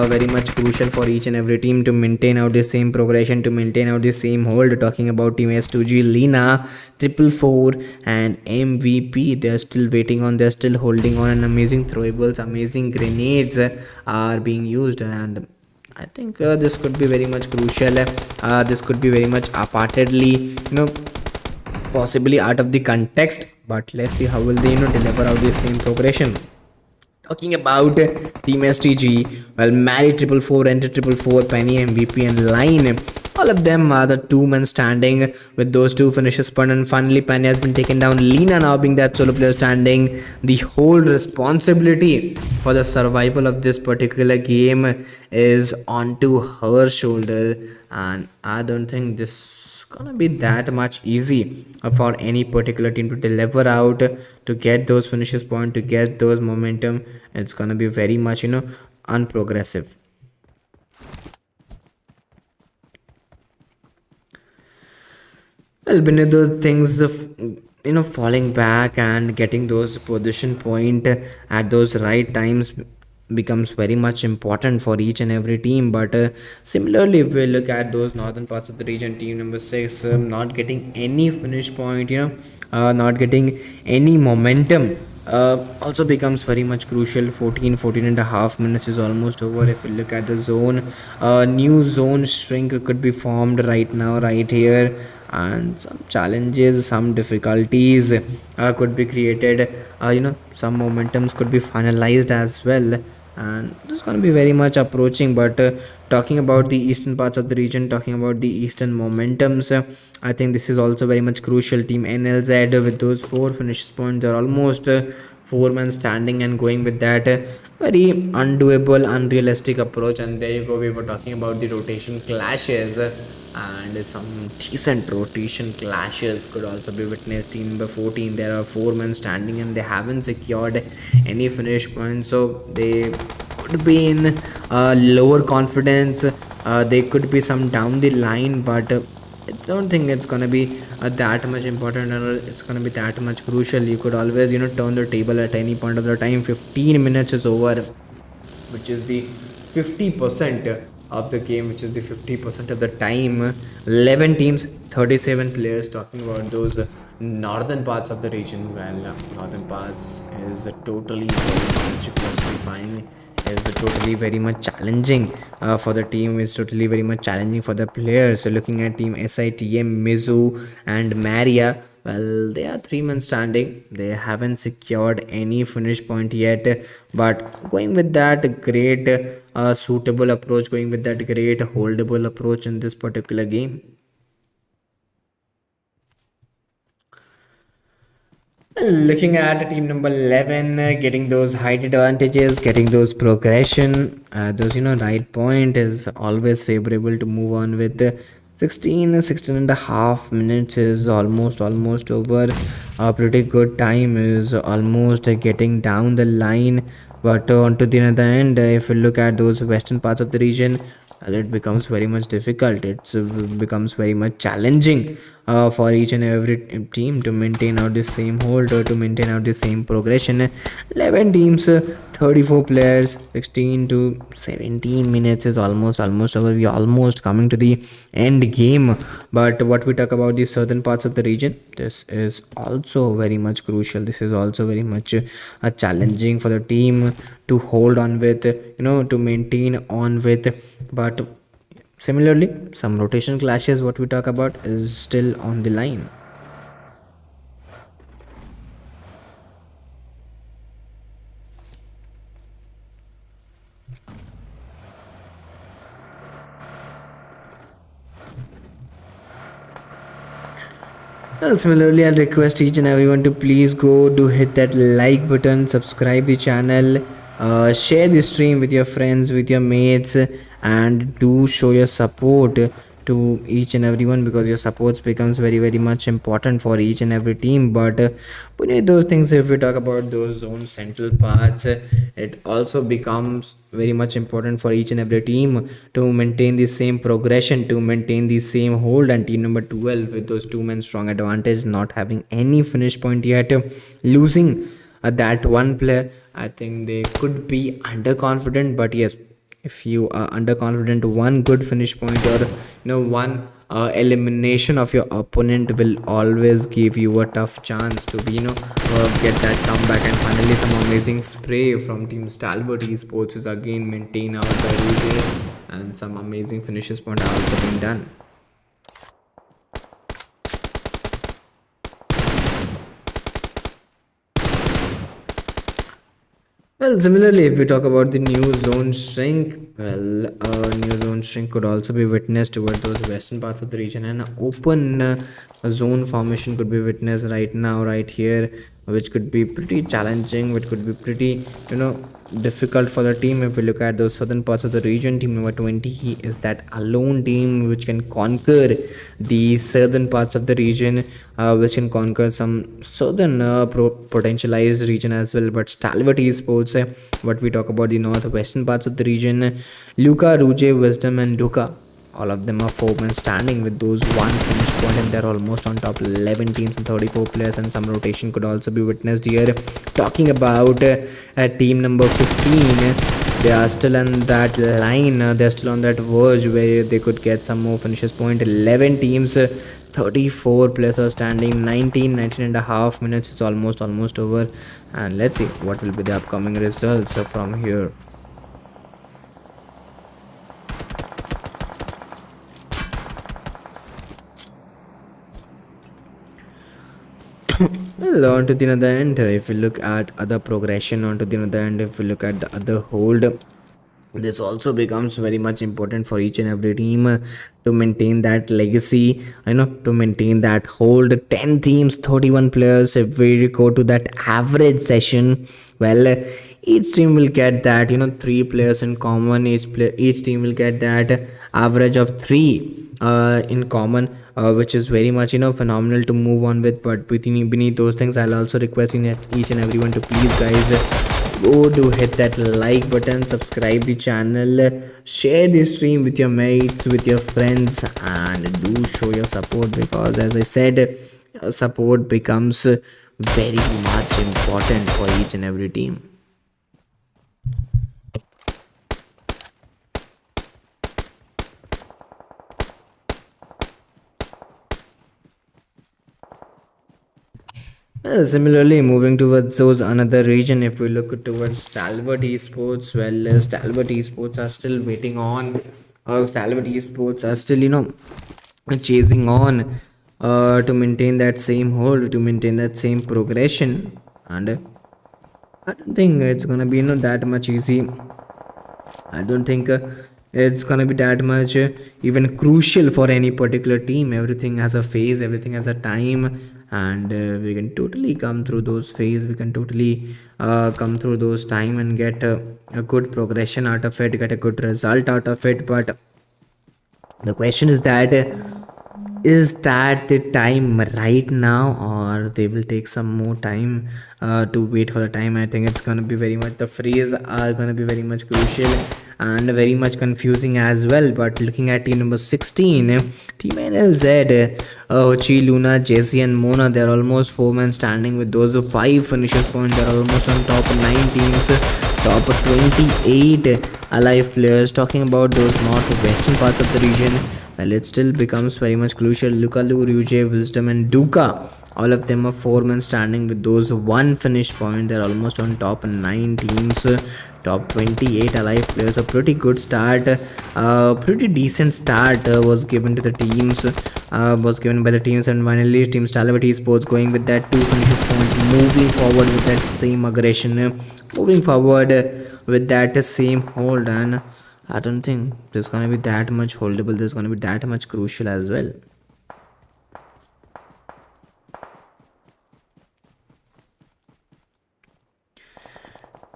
very much crucial for each and every team to maintain out the same progression, to maintain out the same hold. Talking about team S2G, Lina, triple four, and MVP, they're still waiting on, they're still holding on, and amazing throwables, amazing grenades are being used. And I think this could be very much crucial. This could be very much apartedly, possibly out of the context, but let's see how will they deliver out the same progression. Talking about team STG, well, Mary triple four, Enter triple four, Penny MVP, and Line, all of them are the two men standing with those two finishes point. And finally, Penny has been taken down. Lina now being that solo player standing, the whole responsibility for the survival of this particular game is onto her shoulder, and I don't think this gonna be that much easy for any particular team to deliver out, to get those finishes point, to get those momentum. It's gonna be very much unprogressive. Well, beneath those things of falling back and getting those position point at those right times becomes very much important for each and every team. But similarly, if we look at those northern parts of the region, team number 6, not getting any finish point, not getting any momentum, also becomes very much crucial. 14 and a half minutes is almost over. If we look at the zone, new zone shrink could be formed right now, right here, and some challenges, some difficulties could be created. Some momentums could be finalized as well, and it's going to be very much approaching. But talking about the eastern parts of the region, talking about the eastern momentums, I think this is also very much crucial. Team NLZ with those four finishes point, they're almost four men standing and going with that very undoable, unrealistic approach. And there you go, we were talking about the rotation clashes, and some decent rotation clashes could also be witnessed. Team number 14, there are four men standing and they haven't secured any finish points, so they could be in lower confidence. They could be some down the line, but I don't think it's gonna be that much important, or it's gonna be that much crucial. You could always turn the table at any point of the time. 15 minutes is over, which is the 50% of the game, which is the 50% of the time. 11 teams, 37 players. Talking about those northern parts of the region, well, northern parts is totally very much classifying, is totally very much challenging for the team, is totally very much challenging for the players. So looking at team SITM, Mizu and Maria, well, they are 3 men standing. They haven't secured any finish point yet, but going with that great suitable approach, going with that great holdable approach in this particular game. Looking at team number 11, getting those height advantages, getting those progression, those right point is always favorable to move on with. 16 and a half minutes is almost over. A pretty good time is almost getting down the line, but onto the other end, if you look at those western parts of the region, it becomes very much difficult. It becomes very much challenging for each and every team to maintain out the same hold or to maintain out the same progression. 11 teams, 34 players, 16 to 17 minutes is almost over. We are almost coming to the end game. But what we talk about the southern parts of the region, this is also very much crucial. This is also very much challenging for the team to hold on with, to maintain on with. But similarly, some rotation clashes, what we talk about, is still on the line. Well, similarly, I'll request each and everyone to please go do hit that like button, subscribe the channel, share the stream with your friends, with your mates, and do show your support to each and everyone, because your supports becomes very much important for each and every team. But beneath those things, if we talk about those zone central parts, it also becomes very much important for each and every team to maintain the same progression, to maintain the same hold. And team number 12 with those 2 men strong advantage, not having any finish point yet, losing that one player, I think they could be underconfident. But yes, if you are underconfident, one good finish point or one elimination of your opponent will always give you a tough chance to be get that comeback. And finally, some amazing spray from team STALWART eSports is again maintained out by DJ, and some amazing finishes point are also being done. Well, similarly, if we talk about the new zone shrink, well, new zone shrink could also be witnessed toward those western parts of the region, and open zone formation could be witnessed right now, right here, which could be pretty challenging, which could be pretty, difficult for the team. If we look at those southern parts of the region, team number 20 is that alone team which can conquer the southern parts of the region, which can conquer some southern potentialized region as well. But STALWART eSports, what we talk about the northwestern parts of the region, Luca, Ruje, Wisdom and Duka, all of them are 4 men standing with those one finish point, and they're almost on top. 11 teams and 34 players, and some rotation could also be witnessed here. Talking about team number 15, they are still on that line, they're still on that verge where they could get some more finishes point. 11 teams, 34 players are standing. 19 and a half minutes, it's almost over, and let's see what will be the upcoming results from here. Well, on to the other end, if we look at other progression, on to the other end, if we look at the other hold, this also becomes very much important for each and every team to maintain that legacy, to maintain that hold. 10 teams, 31 players. If we go to that average session, well, each team will get that 3 players in common. Each team will get that average of 3 in common, which is very much phenomenal to move on with. But beneath those things, I'll also request each and everyone to please, guys, go do hit that like button, subscribe the channel, share the stream with your mates, with your friends, and do show your support, because as I said, support becomes very much important for each and every team. Well, similarly, moving towards those another region, if we look towards Stalwart esports, well, Stalwart esports are still waiting on. Stalwart esports are still, chasing on to maintain that same hold, to maintain that same progression, and I don't think it's gonna be that much easy. I don't think it's gonna be that much even crucial for any particular team. Everything has a phase, everything has a time, and we can totally come through those phase. We can totally come through those time and get a good progression out of it, get a good result out of it. But the question is that the time right now, or they will take some more time to wait for the time? I think it's gonna be very much, the phrase are gonna be very much crucial and very much confusing as well. But looking at team number 16, team NLZ, Chi, Luna, Jesse and Mona, they're almost 4 men standing with those 5 finishes points. They're almost on top of 9 teams, top of 28 alive players. Talking about those northwestern parts of the region, well, it still becomes very much crucial. Lukalu, Ryuje, Wisdom and Duka, all of them are 4 men standing with those 1 finish point. They're almost on top 9 teams, top 28 alive players. A pretty good start, pretty decent start was given to the teams, was given by the teams. And finally team Stalwart esports going with that 2 finishes point, moving forward with that same aggression, moving forward with that same hold. And I don't think there's gonna be that much holdable, there's gonna be that much crucial as well.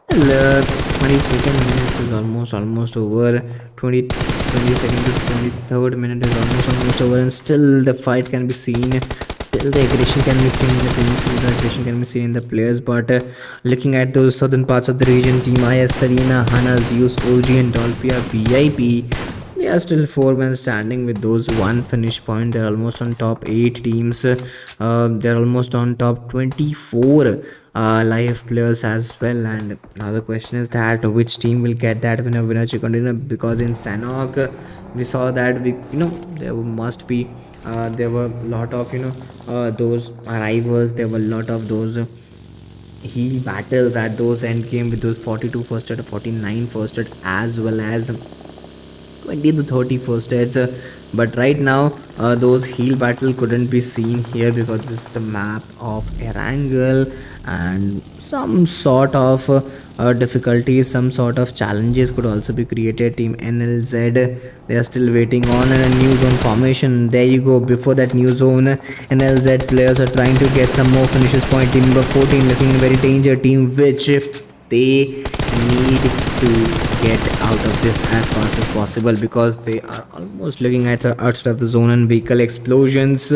Well, 22nd minutes is almost over. 22nd to 23rd minute is almost over, and still the fight can be seen. Still the aggression can be seen in the teams, the aggression can be seen in the players. But looking at those southern parts of the region, Team IS, Serena, Hana, Zeus, OG and Dolphia VIP, they are still 4 men standing with those 1 finish point. They're almost on top 8 teams. They're almost on top 24 live players as well. And now the question is that which team will get that winner chicken dinner, because in Sanhok we saw that there must be there were a lot of those arrivals, there were a lot of those heal battles at those end game with those 42 first aid, 49 first aid, as well as 20 to 30 first aids. But right now those heal battle couldn't be seen here, because this is the map of Erangel, and some sort of difficulties, some sort of challenges could also be created. Team NLZ, they are still waiting on a new zone formation. There you go. Before that new zone, NLZ players are trying to get some more finishes point. Team number 14 looking a very danger team, which they need to get out of this as fast as possible, because they are almost looking at outside of the zone, and vehicle explosions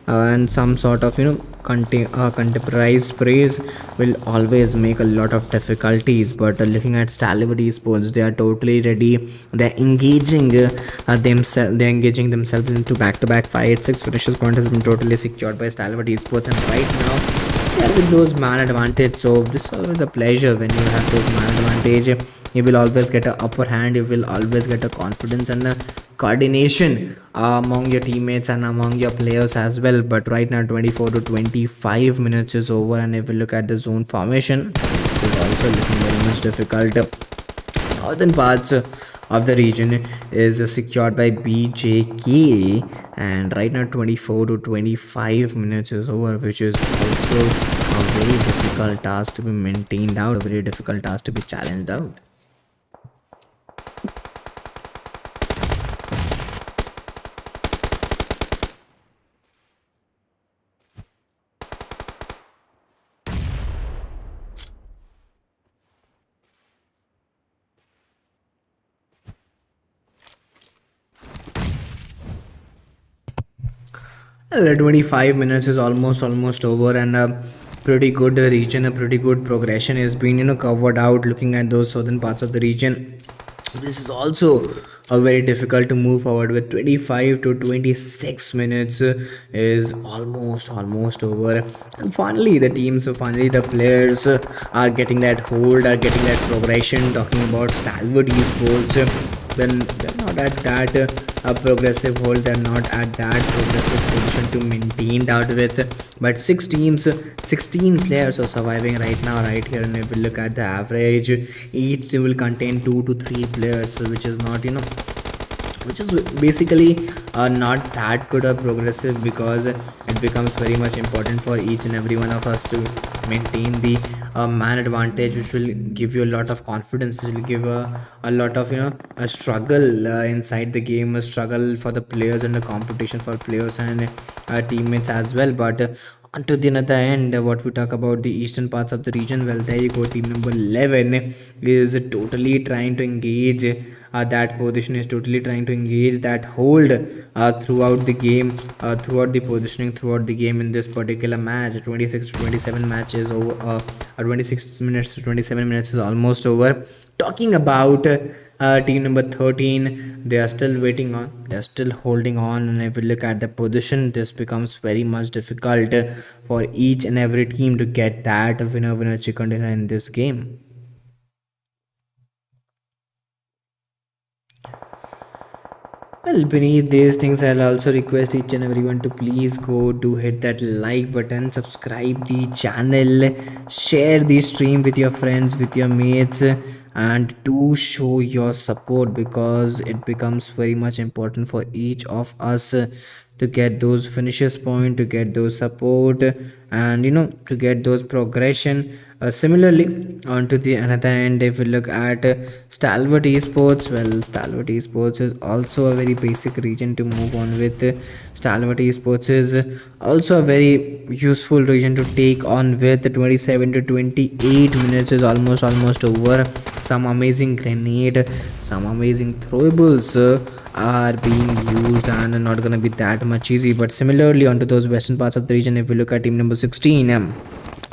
and some sort of contemporary sprays will always make a lot of difficulties. But looking at Stalwart esports, they are totally ready. They're engaging themselves into back-to-back fights. 6 finishes point has been totally secured by Stalwart esports, and right now they are with those man advantage. So this is always a pleasure when you have those man advantage. You will always get an upper hand, you will always get a confidence and a coordination among your teammates and among your players as well. But right now 24 to 25 minutes is over, and if we look at the zone formation, this is also looking very much difficult. Northern parts of the region is secured by BJK, and right now 24 to 25 minutes is over, which is also a very difficult task to be maintained out, a very difficult task to be challenged out. Well, 25 minutes is almost over, and a pretty good region, a pretty good progression has been covered out. Looking at those southern parts of the region, this is also a very difficult to move forward with. 25 to 26 minutes is almost over, and finally the teams, finally the players are getting that hold, are getting that progression. Talking about Stalwart esports, then they're not not at that progressive hold, they're not at that progressive position to maintain that with. But 6 teams, 16 players are surviving right now, right here. And if we look at the average, each team will contain 2 to 3 players, which is not, which is basically not that good or progressive, because it becomes very much important for each and every one of us to maintain the man advantage, which will give you a lot of confidence, which will give a lot of a struggle inside the game, a struggle for the players and the competition for players and teammates as well. But until the other end, what we talk about the eastern parts of the region, well, there you go. Team number 11 is totally trying to engage that position, is totally trying to engage that hold throughout the game, throughout the positioning, throughout the game in this particular match. 26 to 27 matches over, 26 minutes to 27 minutes is almost over. Talking about team number 13, they are still waiting on, they are still holding on. And if we look at the position, this becomes very much difficult for each and every team to get that winner chicken dinner in this game. Well, beneath these things, I'll also request each and everyone to please go to hit that like button, subscribe the channel, share the stream with your friends, with your mates, and do show your support, because it becomes very much important for each of us to get those finishes point, to get those support, and to get those progression. Similarly, onto the another end, if we look at STALWART esports, well, STALWART esports is also a very basic region to move on with. STALWART esports is also a very useful region to take on with. 27 to 28 minutes is almost over. Some amazing grenade, some amazing throwables are being used, and not gonna be that much easy. But similarly, onto those western parts of the region, if we look at team number 16,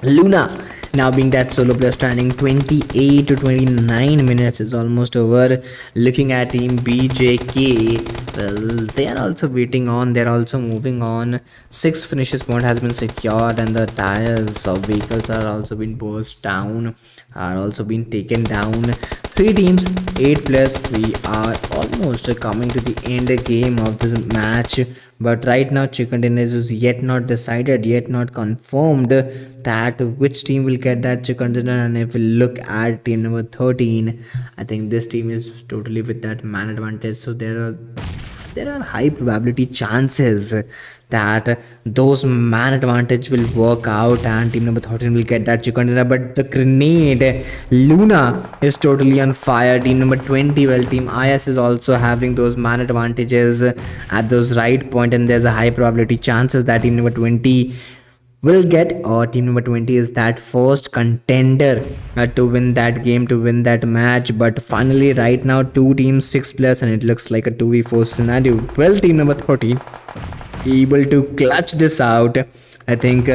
Luna, now being that solo player, standing 28 to 29 minutes is almost over. Looking at team BJK, well, they are also waiting on, they're also moving on. 6 finishes point has been secured, and the tires of vehicles are also been burst down, are also been taken down. 3 teams, 8 players. We are almost coming to the end game of this match. But right now, chicken dinner is yet not decided, yet not confirmed that which team will get that chicken dinner. And if we look at team number 13, I think this team is totally with that man advantage. So there are high probability chances that those man advantage will work out, and team number 13 will get that chicken dinner. But the grenade, Luna is totally on fire. Team number 20, well, team IS is also having those man advantages at those right point, and there's a high probability chances that team number 20 will get, or team number 20 is that first contender to win that game, to win that match. But finally, right now, 2 teams, 6 players, and it looks like a 2v4 scenario. Well, team number 13 able to clutch this out. I think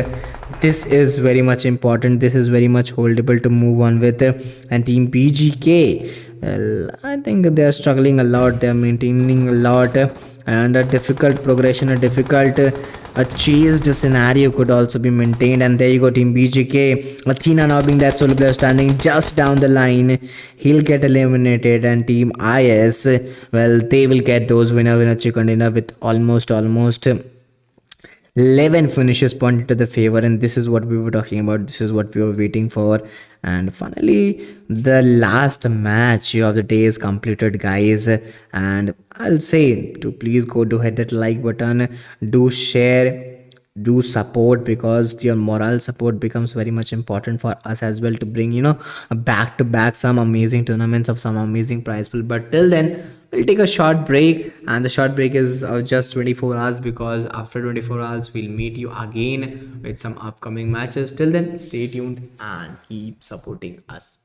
this is very much important, this is very much holdable to move on with. And team BGK, well, I think they are struggling a lot, they are maintaining a lot, and a difficult progression, a difficult a chased scenario could also be maintained. And there you go, team BGK, Athena now being that solo player, standing just down the line, he'll get eliminated. And team IS, well, they will get those winner chicken dinner with almost 11 finishes pointed to the favor. And this is what we were talking about, this is what we were waiting for. And finally, the last match of the day is completed, guys. And I'll say to please go to hit that like button, do share, do support, because your moral support becomes very much important for us as well, to bring back to back some amazing tournaments of some amazing prize pool. But till then, we'll take a short break, and the short break is just 24 hours, because after 24 hours we'll meet you again with some upcoming matches. Till then, stay tuned and keep supporting us.